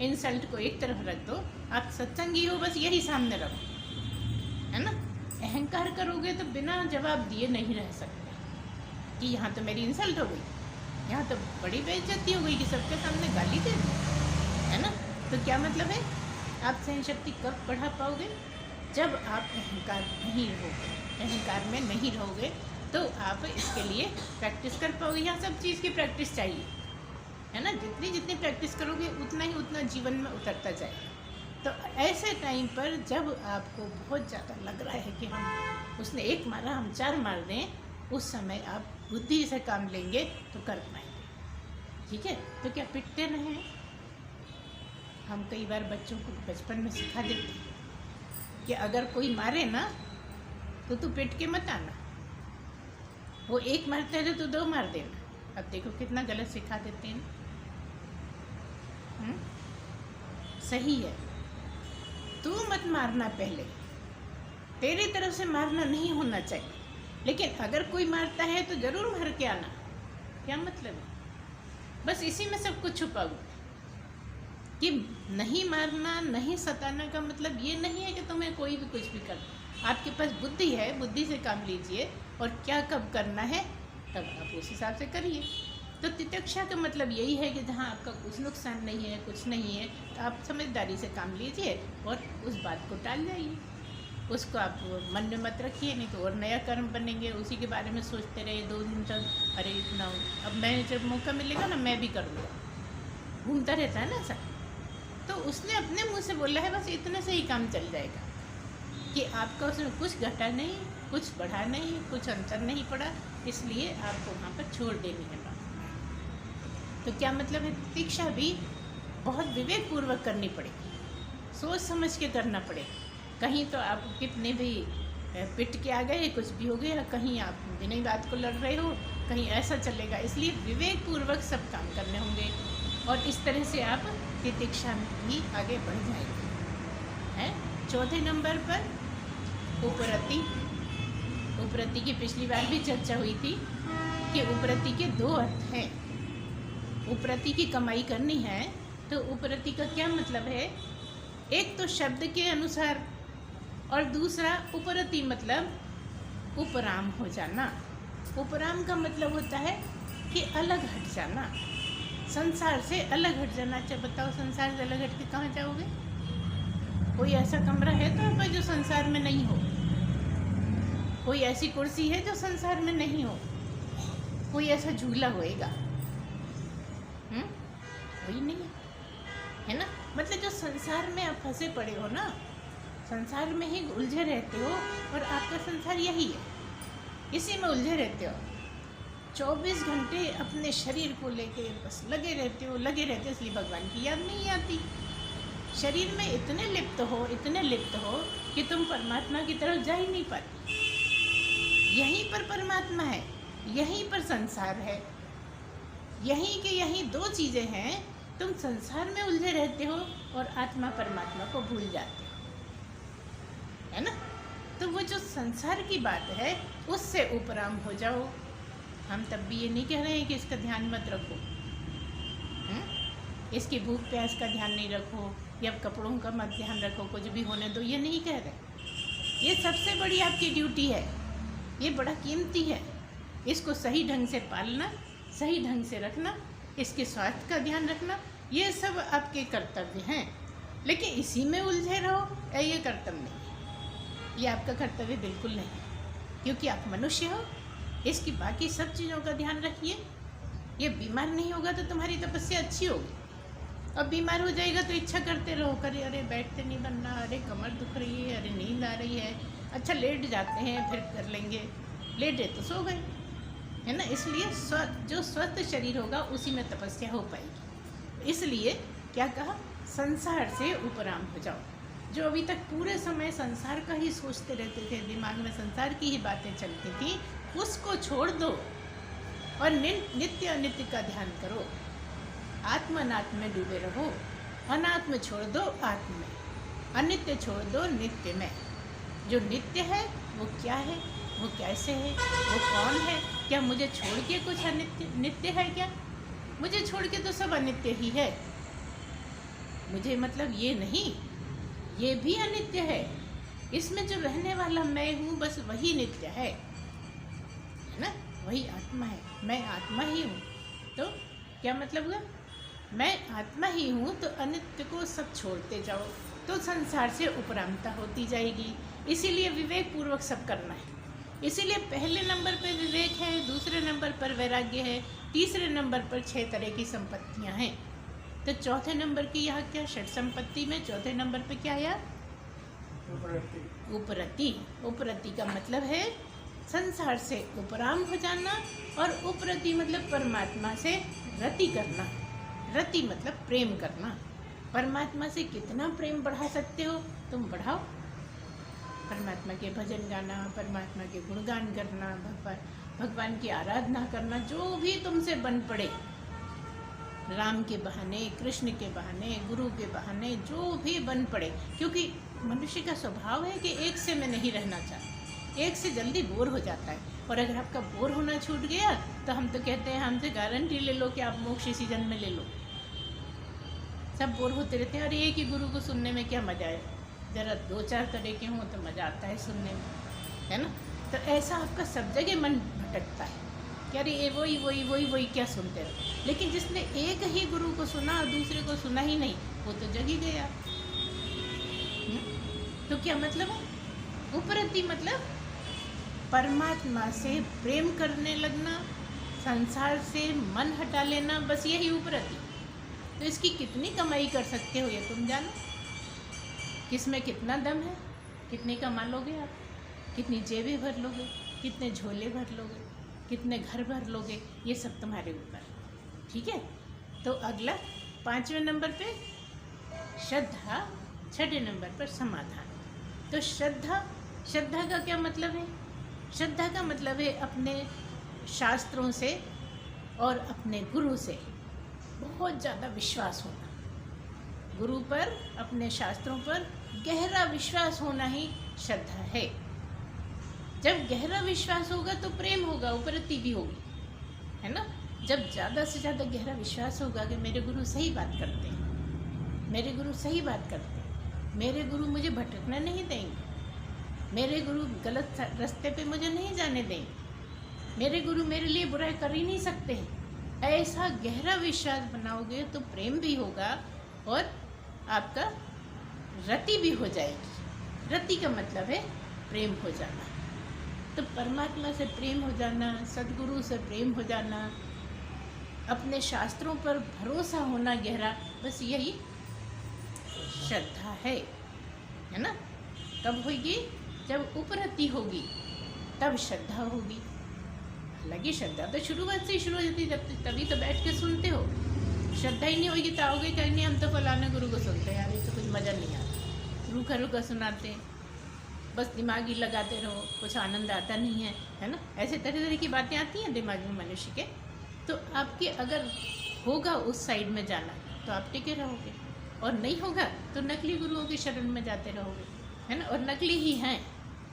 इंसल्ट को एक तरफ रख दो। आप सत्संगी हो, बस यही सामने रखो, है ना। अहंकार करोगे तो बिना जवाब दिए नहीं रह सकते कि यहाँ तो मेरी इंसल्ट हो गई, यहाँ तो बड़ी बेइज्जती हो गई कि सबके सामने गाली दे दी, है ना। तो क्या मतलब है? आप सहन शक्ति कब बढ़ा पाओगे? जब आप अहंकार में नहीं रहोगे, तो आप इसके लिए प्रैक्टिस कर पाओगे। यहाँ सब चीज़ की प्रैक्टिस चाहिए, है ना। जितनी प्रैक्टिस करोगे उतना जीवन में उतरता जाएगा। तो ऐसे टाइम पर जब आपको बहुत ज़्यादा लग रहा है कि हम उसने 1 मारा, हम 4 मार दें, उस समय आप बुद्धि से काम लेंगे तो कर पाएंगे। ठीक है। तो क्या पिटते रहें? हम कई बार बच्चों को बचपन में सिखा देते हैं कि अगर कोई मारे ना तो तू पिट के मत आना, वो 1 मारते है तो 2 मार देना। अब देखो कितना गलत सिखा देते हैं। सही है, तू मत मारना, पहले तेरी तरफ से मारना नहीं होना चाहिए, लेकिन अगर कोई मारता है तो ज़रूर मार के आना। क्या मतलब है? बस इसी में सब कुछ छुपा हुआ है कि नहीं मारना, नहीं सताना का मतलब ये नहीं है कि तुम्हें कोई भी कुछ भी कर। आपके पास बुद्धि है, बुद्धि से काम लीजिए और क्या कब करना है तब आप उस हिसाब से करिए। तो तितिक्षा का मतलब यही है कि जहाँ आपका कुछ नुकसान नहीं है, कुछ नहीं है, तो आप समझदारी से काम लीजिए और उस बात को टाल जाइए, उसको आप मन में मत रखिए, नहीं तो और नया कर्म बनेंगे। उसी के बारे में सोचते रहे 2 दिन तक, अरे इतना अब मैं जब मौका मिलेगा ना मैं भी कर लूँगा, घूमता रहता है ना ऐसा। तो उसने अपने मुँह से बोला है, बस इतने से ही काम चल जाएगा कि आपका उसमें कुछ घटा नहीं, कुछ बढ़ा नहीं, कुछ अंतर नहीं पड़ा, इसलिए आपको वहाँ पर छोड़ देनी है बात। तो क्या मतलब है? तितिक्षा भी बहुत विवेकपूर्वक करनी पड़ेगी, सोच समझ के करना पड़ेगा। कहीं तो आप कितने भी पिट के आ गए, कुछ भी हो गया, कहीं आप बिना ही बात को लड़ रहे हो, कहीं ऐसा चलेगा। इसलिए विवेकपूर्वक सब काम करने होंगे और इस तरह से आप तितिक्षा में भी आगे बढ़ जाएंगे। हैं? 4थे नंबर पर उपरति। उपरति की पिछली बार भी चर्चा हुई थी कि उपरति के 2 अर्थ हैं। उपरति की कमाई करनी है तो उपरति का क्या मतलब है? एक तो शब्द के अनुसार और दूसरा उपरति मतलब उपराम हो जाना। उपराम का मतलब होता है कि अलग हट जाना, संसार से अलग हट जाना। अच्छा बताओ, संसार से अलग हट के कहाँ जाओगे? कोई ऐसा कमरा है तो आप जो संसार में नहीं हो? कोई ऐसी कुर्सी है जो संसार में नहीं हो? कोई ऐसा झूला होएगा? कोई नहीं है ना। मतलब जो संसार में आप फंसे पड़े हो ना, संसार में ही उलझे रहते हो और आपका संसार यही है, इसी में उलझे रहते हो। 24 घंटे अपने शरीर को लेके बस लगे रहते हो, इसलिए भगवान की याद नहीं आती। शरीर में इतने लिप्त हो कि तुम परमात्मा की तरफ जा ही नहीं पाते। यहीं पर परमात्मा है, यहीं पर संसार है, यहीं के यहीं 2 चीज़ें हैं तुम संसार में उलझे रहते हो और आत्मा परमात्मा को भूल जाते हो, है ना। तो वो जो संसार की बात है उससे उपराम हो जाओ। हम तब भी ये नहीं कह रहे हैं कि इसका ध्यान मत रखो, इसकी भूख प्यास का ध्यान नहीं रखो या कपड़ों का मत ध्यान रखो, कुछ भी होने दो, ये नहीं कह रहे। ये सबसे बड़ी आपकी ड्यूटी है, ये बड़ा कीमती है। इसको सही ढंग से पालना, सही ढंग से रखना, इसके स्वास्थ्य का ध्यान रखना, ये सब आपके कर्तव्य हैं। लेकिन इसी में उलझे रहो, ये कर्तव्य नहीं, ये आपका कर्तव्य बिल्कुल नहीं, क्योंकि आप मनुष्य हो। इसकी बाकी सब चीज़ों का ध्यान रखिए। ये बीमार नहीं होगा तो तुम्हारी तपस्या अच्छी होगी, अब बीमार हो जाएगा तो इच्छा करते रहो, करे अरे बैठते नहीं बनना, अरे कमर दुख रही है, अरे नींद आ रही है, अच्छा लेट जाते हैं फिर कर लेंगे, लेटे तो सो गए, है ना। इसलिए जो स्वस्थ शरीर होगा उसी में तपस्या हो पाएगी। इसलिए क्या कहा, संसार से उपराम हो जाओ। जो अभी तक पूरे समय संसार का ही सोचते रहते थे, दिमाग में संसार की ही बातें चलती थी, उसको छोड़ दो और नित्य अनित्य का ध्यान करो। आत्म अनात्म में डूबे रहो, अनात्म छोड़ दो आत्म में, अनित्य छोड़ दो नित्य में। जो नित्य है वो क्या है, वो कैसे है, वो कौन है? क्या मुझे छोड़ के कुछ अनित्य नित्य है क्या? मुझे छोड़ के तो सब अनित्य ही है। मुझे मतलब ये नहीं, ये भी अनित्य है। इसमें जो रहने वाला मैं हूँ बस वही नित्य है ना, वही आत्मा है। मैं आत्मा ही हूँ, तो क्या मतलब हुआ, मैं आत्मा ही हूँ, तो अनित्य को सब छोड़ते जाओ तो संसार से उपरामता होती जाएगी। इसीलिए विवेक पूर्वक सब करना है। इसीलिए पहले नंबर पर विवेक है, दूसरे नंबर पर वैराग्य है, तीसरे नंबर पर 6 तरह की संपत्तियाँ हैं। तो चौथे नंबर की यहाँ क्या, षट संपत्ति में चौथे नंबर पे क्या आया, उपरति। उपरति का मतलब है संसार से उपराम हो जाना, और उपरति मतलब परमात्मा से रति करना। रति मतलब प्रेम करना। परमात्मा से कितना प्रेम बढ़ा सकते हो तुम बढ़ाओ। परमात्मा के भजन गाना, परमात्मा के गुणगान करना, भगवान की आराधना करना, जो भी तुमसे बन पड़े, राम के बहाने, कृष्ण के बहाने, गुरु के बहाने, जो भी बन पड़े। क्योंकि मनुष्य का स्वभाव है कि एक से मैं नहीं रहना चाहता, एक से जल्दी बोर हो जाता है। और अगर आपका बोर होना छूट गया तो हम तो कहते हैं, हमसे गारंटी ले लो कि आप मोक्ष इसी जन्म में ले लो। सब बोर होते रहते हैं, और एक ही गुरु को सुनने में क्या मज़ा है, ज़रा 2-4 तरह के हों तो मज़ा आता है सुनने में, है ना। तो ऐसा आपका सब जगह मन भटकता है कि अरे ये वही क्या सुनते रहो। लेकिन जिसने एक ही गुरु को सुना और दूसरे को सुना ही नहीं, वो तो जग ही गया। तो क्या मतलब है, उपरति मतलब परमात्मा से प्रेम करने लगना, संसार से मन हटा लेना, बस यही उपरति। तो इसकी कितनी कमाई कर सकते हो ये तुम जानो। किसमें कितना दम है, कितने कमा लोगे आप, कितनी जेबें भर लोगे, कितने झोले भर लोगे, कितने घर भर लोगे, ये सब तुम्हारे ऊपर, ठीक है। तो अगला 5वें नंबर पे श्रद्धा, 6ठे नंबर पर समाधान। तो श्रद्धा का क्या मतलब है, श्रद्धा का मतलब है अपने शास्त्रों से और अपने गुरु से बहुत ज़्यादा विश्वास होना। गुरु पर, अपने शास्त्रों पर गहरा विश्वास होना ही श्रद्धा है। जब गहरा विश्वास होगा तो प्रेम होगा, उपरति भी होगी, है ना। जब ज़्यादा से ज़्यादा गहरा विश्वास होगा कि मेरे गुरु सही बात करते हैं, मेरे गुरु सही बात करते हैं, मेरे गुरु मुझे भटकने नहीं देंगे, मेरे गुरु गलत रास्ते पे मुझे नहीं जाने देंगे, मेरे गुरु मेरे लिए बुरा कर ही नहीं सकते हैं, ऐसा गहरा विश्वास बनाओगे तो प्रेम भी होगा और आपका रति भी हो जाएगी। रति का मतलब है प्रेम हो जाना। तो परमात्मा से प्रेम हो जाना, सद्गुरु से प्रेम हो जाना, अपने शास्त्रों पर भरोसा होना गहरा, बस यही श्रद्धा है ना। कब होगी, जब उपरति होगी तब श्रद्धा होगी। हालांकि श्रद्धा तो शुरुआत से ही शुरू हो जाती है, तभी तो बैठ के सुनते हो। श्रद्धा ही नहीं होगी तो आओगे कहीं नहीं, हम तो फलाने गुरु को सुनते हैं, यार ये तो कुछ मज़ा नहीं आता, रूखा रूखा सुनाते हैं, बस दिमाग ही लगाते रहो, कुछ आनंद आता नहीं है, है ना। ऐसे तरह तरह की बातें आती हैं दिमाग में मनुष्य के। तो आपके अगर होगा उस साइड में जाना तो आप टिके रहोगे, और नहीं होगा तो नकली गुरुओं की शरण में जाते रहोगे, है ना। और नकली ही हैं,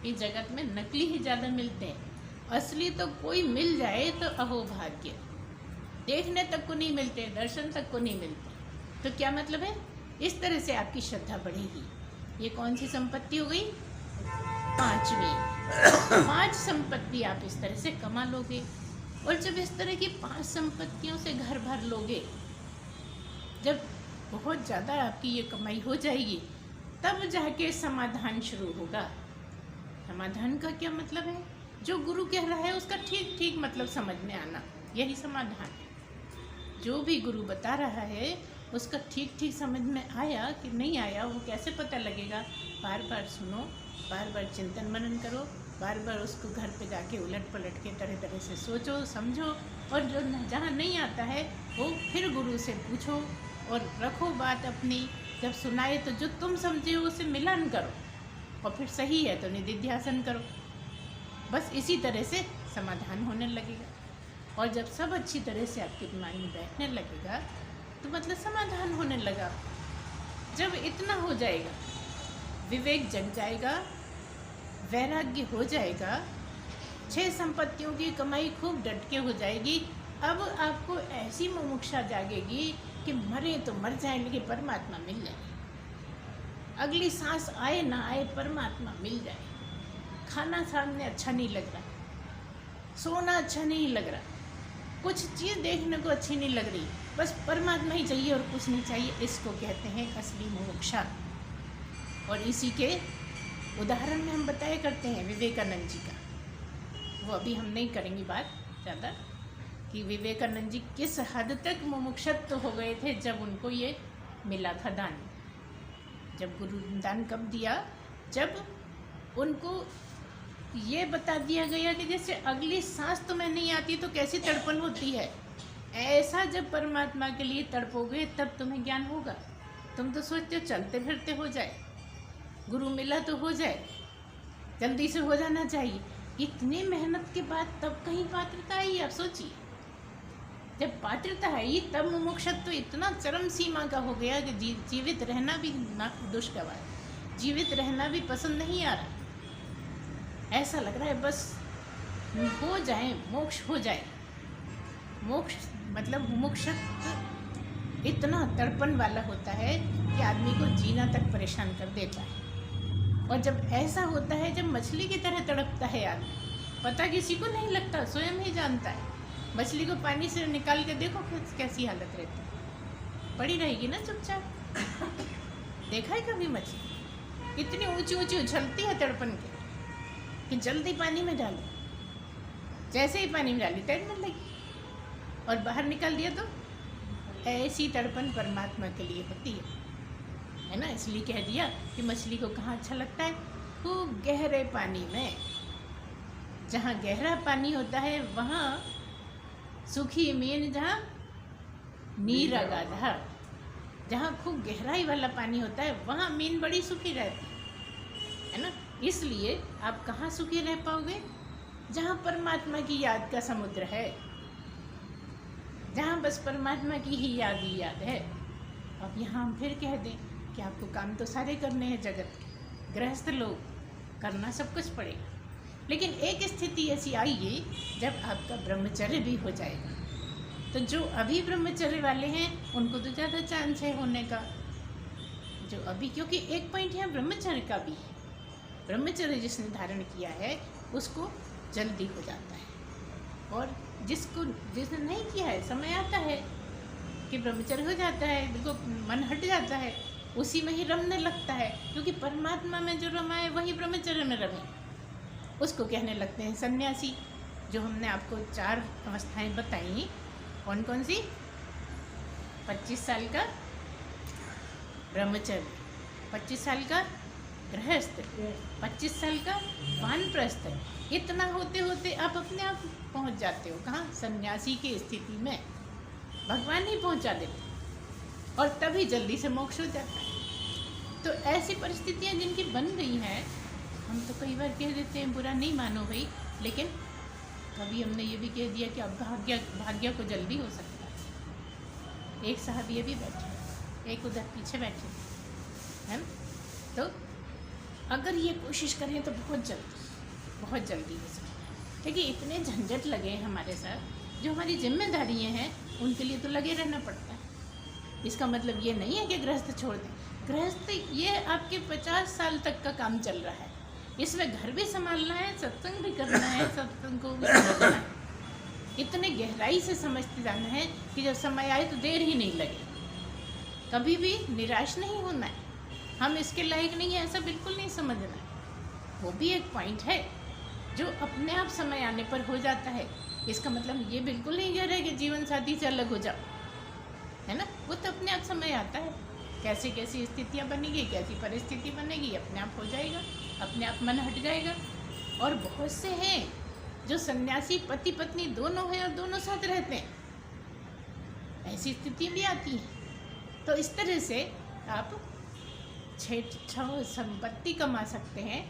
इस जगत में नकली ही ज़्यादा मिलते हैं। असली तो कोई मिल जाए तो अहो भाग्य, देखने तक को नहीं मिलते, दर्शन तक को नहीं मिलते। तो क्या मतलब है, इस तरह से आपकी श्रद्धा बढ़ेगी। ये कौन सी संपत्ति हो गई, 5वीं। 5 संपत्ति आप इस तरह से कमा लोगे। और जब इस तरह की 5 संपत्तियों से घर भर लोगे, जब बहुत ज़्यादा आपकी ये कमाई हो जाएगी, तब जाके समाधान शुरू होगा। समाधान का क्या मतलब है, जो गुरु कह रहा है उसका ठीक ठीक मतलब समझ में आना, यही समाधान है। जो भी गुरु बता रहा है उसका ठीक ठीक समझ में आया कि नहीं आया, वो कैसे पता लगेगा। बार बार सुनो, बार बार चिंतन मनन करो, बार बार उसको घर पे जाके उलट पलट के तरह तरह से सोचो समझो। और जो जहाँ नहीं आता है वो फिर गुरु से पूछो और रखो बात अपनी। जब सुनाए तो जो तुम समझे हो उसे मिलान करो, और फिर सही है तो निधिध्यासन करो। बस इसी तरह से समाधान होने लगेगा। और जब सब अच्छी तरह से आपके दिमाग में बैठने लगेगा तो मतलब समाधान होने लगा। जब इतना हो जाएगा, विवेक जग जाएगा, वैराग्य हो जाएगा, 6 संपत्तियों की कमाई खूब डट के हो जाएगी। अब आपको ऐसी मुमुक्षा जागेगी कि मरे तो मर जाए लेकिन परमात्मा मिल जाए। अगली सांस आए ना आए परमात्मा मिल जाए। खाना सामने अच्छा नहीं लग रहा, सोना अच्छा नहीं लग रहा, कुछ चीज़ देखने को अच्छी नहीं लग रही, बस परमात्मा ही चाहिए और कुछ नहीं चाहिए। इसको कहते हैं असली मुमुक्षा। और इसी के उदाहरण में हम बताया करते हैं विवेकानंद जी का। वो अभी हम नहीं करेंगे बात ज़्यादा कि विवेकानंद जी किस हद तक मुमुक्षत्व हो गए थे जब उनको ये मिला था दान। जब गुरु दान कब दिया, जब उनको ये बता दिया गया कि जैसे अगली सांस तुम्हें नहीं आती तो कैसी तड़पन होती है, ऐसा जब परमात्मा के लिए तड़पोगे तब तुम्हें ज्ञान होगा। तुम तो सोचते हो चलते फिरते हो जाए, गुरु मिला तो हो जाए, जल्दी से हो जाना चाहिए। इतनी मेहनत के बाद तब कहीं पात्रता आई, आप सोचिए। जब पात्रता आई तब मुमुक्षत्व इतना चरम सीमा का हो गया कि जीवित रहना भी दुष्कर, जीवित रहना भी पसंद नहीं आ रहा। ऐसा लग रहा है बस हो जाए, मोक्ष हो जाए। मोक्ष मतलब मुमुक्षत्व इतना तड़पन वाला होता है कि आदमी को जीना तक परेशान कर देता है। और जब ऐसा होता है, जब मछली की तरह तड़पता है आदमी, पता किसी को नहीं लगता, स्वयं ही जानता है। मछली को पानी से निकाल के देखो कैसी हालत रहती है, पड़ी रहेगी ना चुपचाप। देखा है कभी मछली इतनी ऊंची ऊंची उछलती है तड़पन के कि जल्दी पानी में डालो, जैसे ही पानी में डाली तैरने लगी, और बाहर निकाल दिया तो ऐसी तड़पन परमात्मा के लिए होती है ना। इसलिए कह दिया कि मछली को कहाँ अच्छा लगता है, खूब गहरे पानी में। जहाँ गहरा पानी होता है वहाँ सुखी मीन, जहाँ नीर अगाधा, जहाँ खूब गहराई वाला पानी होता है वहाँ मीन बड़ी सुखी रहती है ना। इसलिए आप कहाँ सुखी रह पाओगे, जहाँ परमात्मा की याद का समुद्र है, जहाँ बस परमात्मा की ही याद ही याद है। अब यहाँ हम फिर कह दें कि आपको काम तो सारे करने हैं जगत के, गृहस्थ लोग करना सब कुछ पड़ेगा, लेकिन एक स्थिति ऐसी आएगी जब आपका ब्रह्मचर्य भी हो जाएगा। तो जो अभी ब्रह्मचर्य वाले हैं उनको तो ज़्यादा चांस है होने का, जो अभी, क्योंकि एक पॉइंट यहाँ ब्रह्मचर्य का भी है। ब्रह्मचर्य जिसने धारण किया है उसको जल्दी हो जाता है, और जिसने नहीं किया है समय आता है कि ब्रह्मचर्य हो जाता है, बिल्कुल मन हट जाता है, उसी में ही रमने लगता है, क्योंकि परमात्मा में जो रमा है वही ब्रह्मचर्य में रमे। उसको कहने लगते हैं सन्यासी। जो हमने आपको 4 अवस्थाएं बताई, कौन कौन सी? 25 साल का ब्रह्मचर्य, 25 साल का गृहस्थ, 25 साल का वानप्रस्थ। इतना होते होते आप अपने आप पहुंच जाते हो कहाँ? सन्यासी की स्थिति में भगवान ही पहुंचा देते, और तभी जल्दी से मोक्ष हो जाता है। तो ऐसी परिस्थितियां जिनकी बन गई हैं, हम तो कई बार कह देते हैं बुरा नहीं मानो भाई, लेकिन कभी हमने ये भी कह दिया कि अब भाग्य को जल्दी हो सकता है। एक साहब ये भी बैठे एक उधर पीछे बैठे है ना। तो अगर ये कोशिश करें तो बहुत जल्दी हो सकता है, क्योंकि इतने झंझट लगे हमारे साथ, जो हमारी जिम्मेदारियाँ हैं उनके लिए तो लगे रहना पड़ता है। इसका मतलब ये नहीं है कि गृहस्थ छोड़ दें। गृहस्थ ये आपके 50 साल तक का काम चल रहा है, इसमें घर भी संभालना है, सत्संग भी करना है, सत्संग को भी समझना है, इतने गहराई से समझते जाना है कि जब समय आए तो देर ही नहीं लगे। कभी भी निराश नहीं होना है, हम इसके लायक नहीं है ऐसा बिल्कुल नहीं समझना है। वो भी एक पॉइंट है जो अपने आप समय आने पर हो जाता है। इसका मतलब ये बिल्कुल नहीं कह रहे कि जीवन साथी से अलग हो जाओ, है ना। वो तो अपने आप समय आता है, कैसी कैसी स्थितियाँ बनेगी, कैसी परिस्थिति बनेगी, अपने आप हो जाएगा, अपने आप मन हट जाएगा। और बहुत से हैं जो सन्यासी पति पत्नी दोनों हैं और दोनों साथ रहते हैं, ऐसी स्थिति भी आती है। तो इस तरह से आप संपत्ति कमा सकते हैं,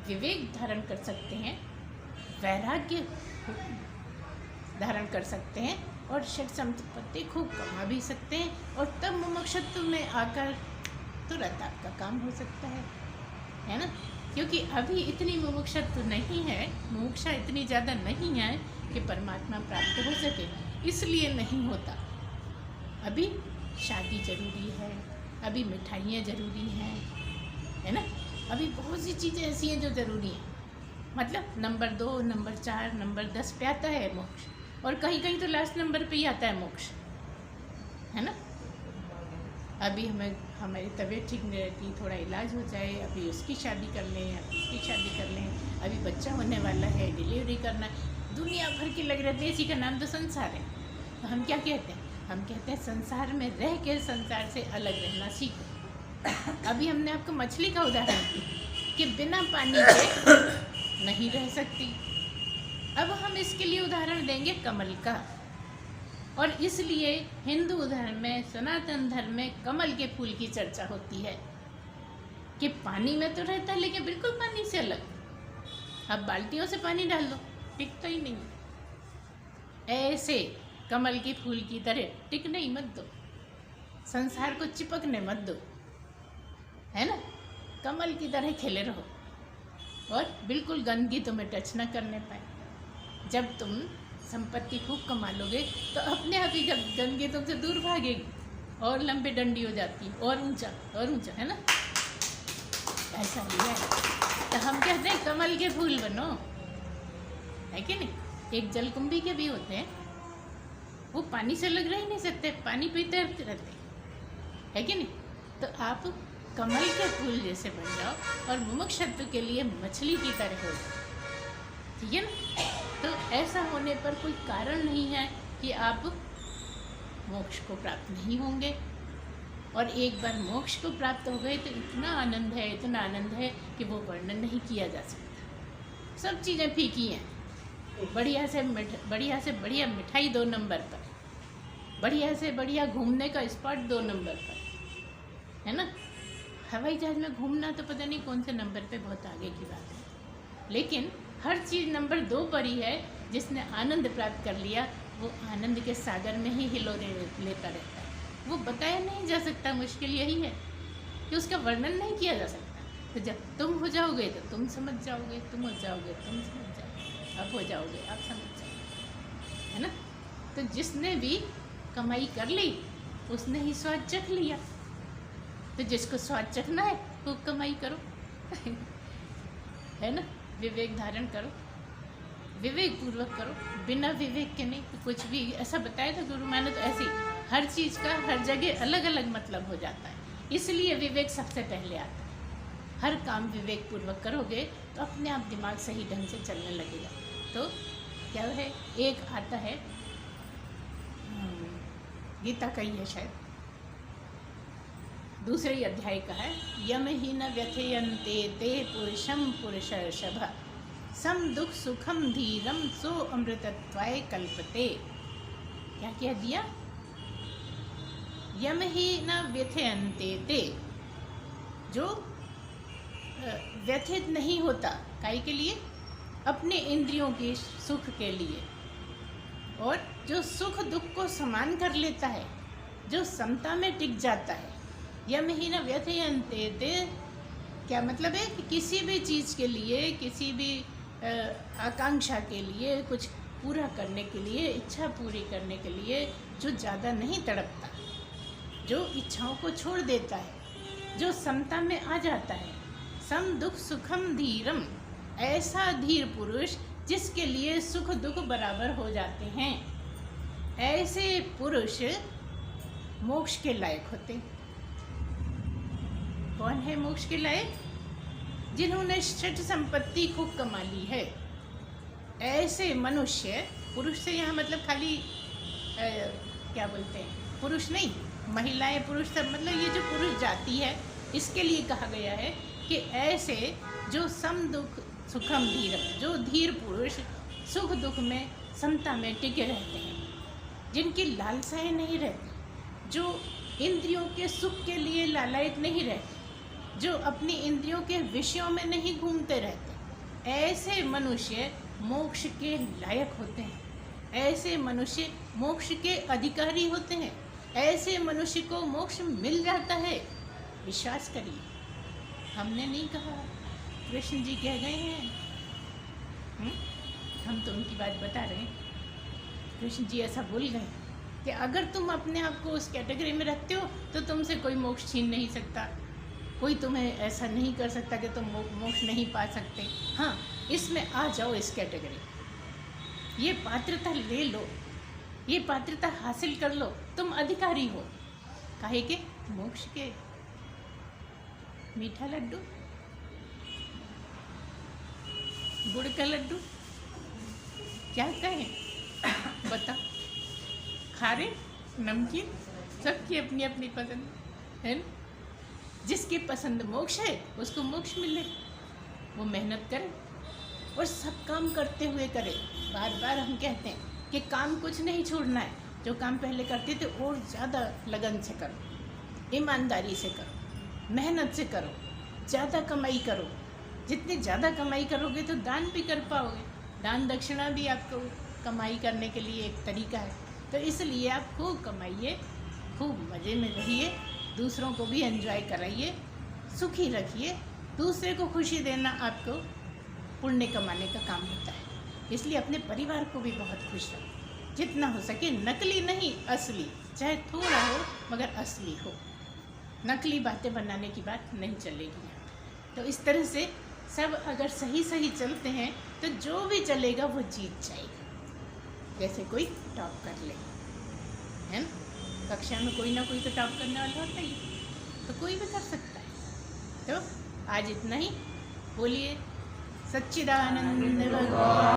विवेक धारण कर सकते हैं, वैराग्य धारण कर सकते हैं और षट संपत्ति खूब कमा भी सकते हैं। और तब मुमुक्षुत्व में आकर तुरंत आपका काम हो सकता है ना। क्योंकि अभी इतनी मुमुक्षुत्व नहीं है, मुमुक्षा इतनी ज़्यादा नहीं है कि परमात्मा प्राप्त हो सके, इसलिए नहीं होता। अभी शादी जरूरी है, अभी मिठाइयाँ ज़रूरी हैं, है ना। अभी बहुत सी चीज़ें ऐसी हैं जो ज़रूरी हैं। मतलब नंबर 2, नंबर 4, नंबर 10 पे आता है मोक्ष, और कहीं कहीं तो लास्ट नंबर पे ही आता है मोक्ष, है ना। अभी हमारी तबीयत ठीक नहीं रहती, थोड़ा इलाज हो जाए, अभी उसकी शादी कर लें, अभी उसकी शादी कर लें, अभी बच्चा होने वाला है, डिलीवरी करना है, दुनिया भर की लग रहती है। इसी का नाम तो संसार है। तो हम क्या कहते हैं? हम कहते हैं संसार में रह के संसार से अलग रहना सीखो। अभी हमने आपको मछली का उदाहरण दिया कि बिना पानी के नहीं रह सकती। अब हम इसके लिए उदाहरण देंगे कमल का। और इसलिए हिंदू धर्म में, सनातन धर्म में कमल के फूल की चर्चा होती है कि पानी में तो रहता है लेकिन बिल्कुल पानी से अलग। अब बाल्टियों से पानी डाल दो, टिकता ही नहीं। ऐसे कमल के फूल की तरह टिकने ही मत दो, संसार को चिपकने मत दो, है ना। कमल की तरह खिले रहो और बिल्कुल गंदगी तुम्हें टच न करने पाए। जब तुम संपत्ति खूब कमा लोगे तो अपने आप ही गंदगी तुमसे दूर भागेगी और लंबी डंडी हो जाती है, और ऊंचा, है ना। ऐसा ही है। तो हम कहते हैं कमल के फूल बनो, है कि नहीं। एक जलकुंभी के भी होते हैं, वो पानी से अलग रह ही नहीं सकते, पानी पीते रहते, है कि नहीं। तो आप कमल के फूल जैसे बन जाओ और मुमुक्षुत्व के लिए मछली की तरह हो, ठीक है ना। तो ऐसा होने पर कोई कारण नहीं है कि आप मोक्ष को प्राप्त नहीं होंगे। और एक बार मोक्ष को प्राप्त हो गए तो इतना आनंद है, इतना आनंद है कि वो वर्णन नहीं किया जा सकता। सब चीज़ें फीकी हैं। बढ़िया से बढ़िया मिठाई 2 नंबर पर, बढ़िया से बढ़िया घूमने का स्पॉट 2 नंबर पर, है ना। हवाई जहाज में घूमना तो पता नहीं कौन से नंबर पे, बहुत आगे की बात है। लेकिन हर चीज़ नंबर 2 पर ही है। जिसने आनंद प्राप्त कर लिया वो आनंद के सागर में ही हिलोरे लेता रहता है। वो बताया नहीं जा सकता। मुश्किल यही है कि उसका वर्णन नहीं किया जा सकता। तो जब तुम हो जाओगे तो तुम समझ जाओगे, तुम हो जाओगे तुम समझ जाओगे, अब हो जाओगे आप समझ जाओगे, है ना। तो जिसने भी कमाई कर ली उसने ही स्वाद चख लिया। तो जिसको स्वाद चखना है वो कमाई करो है ना। विवेक धारण करो, विवेक पूर्वक करो, बिना विवेक के नहीं। तो कुछ भी ऐसा बताया था गुरु माने, तो ऐसे ही हर चीज़ का हर जगह अलग अलग मतलब हो जाता है। इसलिए विवेक सबसे पहले आता है। हर काम विवेक पूर्वक करोगे तो अपने आप दिमाग सही ढंग से चलने लगेगा। तो क्या है, एक आता है गीता का ही है शायद, दूसरे ही अध्याय का है, यम ही न व्यथयन्ते ते पुरुषम पुरुषर्षभ सम दुख सुखम धीरम सो अमृतत्वाय कल्पते। क्या कह दिया? यम ही न व्यथयन्ते ते, जो व्यथित नहीं होता, काहे के लिए? अपने इंद्रियों के सुख के लिए। और जो सुख दुख को समान कर लेता है, जो समता में टिक जाता है। यम ही न व्यथयन्ते ते, क्या मतलब है कि किसी भी चीज़ के लिए, किसी भी आकांक्षा के लिए, कुछ पूरा करने के लिए, इच्छा पूरी करने के लिए जो ज़्यादा नहीं तड़पता, जो इच्छाओं को छोड़ देता है, जो समता में आ जाता है। सम दुख सुखम धीरम, ऐसा धीर पुरुष जिसके लिए सुख दुख बराबर हो जाते हैं, ऐसे पुरुष मोक्ष के लायक होते हैं। कौन है मोक्ष के लायक? जिन्होंने षट संपत्ति खूब कमा ली है। ऐसे मनुष्य, पुरुष से यहाँ मतलब खाली क्या बोलते हैं, पुरुष नहीं, महिलाएं पुरुष सब, मतलब ये जो पुरुष जाति है इसके लिए कहा गया है कि ऐसे जो सम दुख सुखम धीरम, जो धीर पुरुष सुख दुख में समता में टिके रहते हैं, जिनकी लालसाएं नहीं रहती, जो इंद्रियों के सुख के लिए लालायित नहीं रहते, जो अपनी इंद्रियों के विषयों में नहीं घूमते रहते, ऐसे मनुष्य मोक्ष के लायक होते हैं। ऐसे मनुष्य मोक्ष के अधिकारी होते हैं। ऐसे मनुष्य को मोक्ष मिल जाता है। विश्वास करिए, हमने नहीं कहा, कृष्ण जी कह गए हैं। हम तो उनकी बात बता रहे हैं। कृष्ण जी ऐसा बोल गए कि अगर तुम अपने आप को उस कैटेगरी में रखते हो तो तुमसे कोई मोक्ष छीन नहीं सकता, कोई तुम्हें ऐसा नहीं कर सकता कि तुम मोक्ष नहीं पा सकते। हाँ, इसमें आ जाओ, इस कैटेगरी, ये पात्रता ले लो, ये पात्रता हासिल कर लो, तुम अधिकारी हो। काहे के? मोक्ष के। मीठा लड्डू, गुड़ का लड्डू, क्या कहें बता, खारे नमकीन, सबकी अपनी अपनी पसंद है ना। जिसकी पसंद मोक्ष है उसको मोक्ष मिले, वो मेहनत करे और सब काम करते हुए करे। बार बार हम कहते हैं कि काम कुछ नहीं छोड़ना है, जो काम पहले करते थे और ज़्यादा लगन से करो, ईमानदारी से करो, मेहनत से करो, ज़्यादा कमाई करो। जितनी ज़्यादा कमाई करोगे तो दान भी कर पाओगे। दान दक्षिणा भी आपको कमाई करने के लिए एक तरीका है। तो इसलिए आप खूब कमाइए, खूब मज़े में रहिए, दूसरों को भी एंजॉय कराइए, सुखी रखिए। दूसरे को खुशी देना आपको पुण्य कमाने का काम होता है। इसलिए अपने परिवार को भी बहुत खुश रखो, जितना हो सके। नकली नहीं, असली, चाहे थोड़ा हो मगर असली हो। नकली बातें बनाने की बात नहीं चलेगी। तो इस तरह से सब अगर सही सही चलते हैं तो जो भी चलेगा वो जीत जाएगा। जैसे कोई टॉप कर ले, है ना, कक्षा में कोई ना कोई तो टॉप करने वाला होता ही, तो कोई भी कर सकता है। तो आज इतना ही। बोलिए सच्चिदानंद भगवान।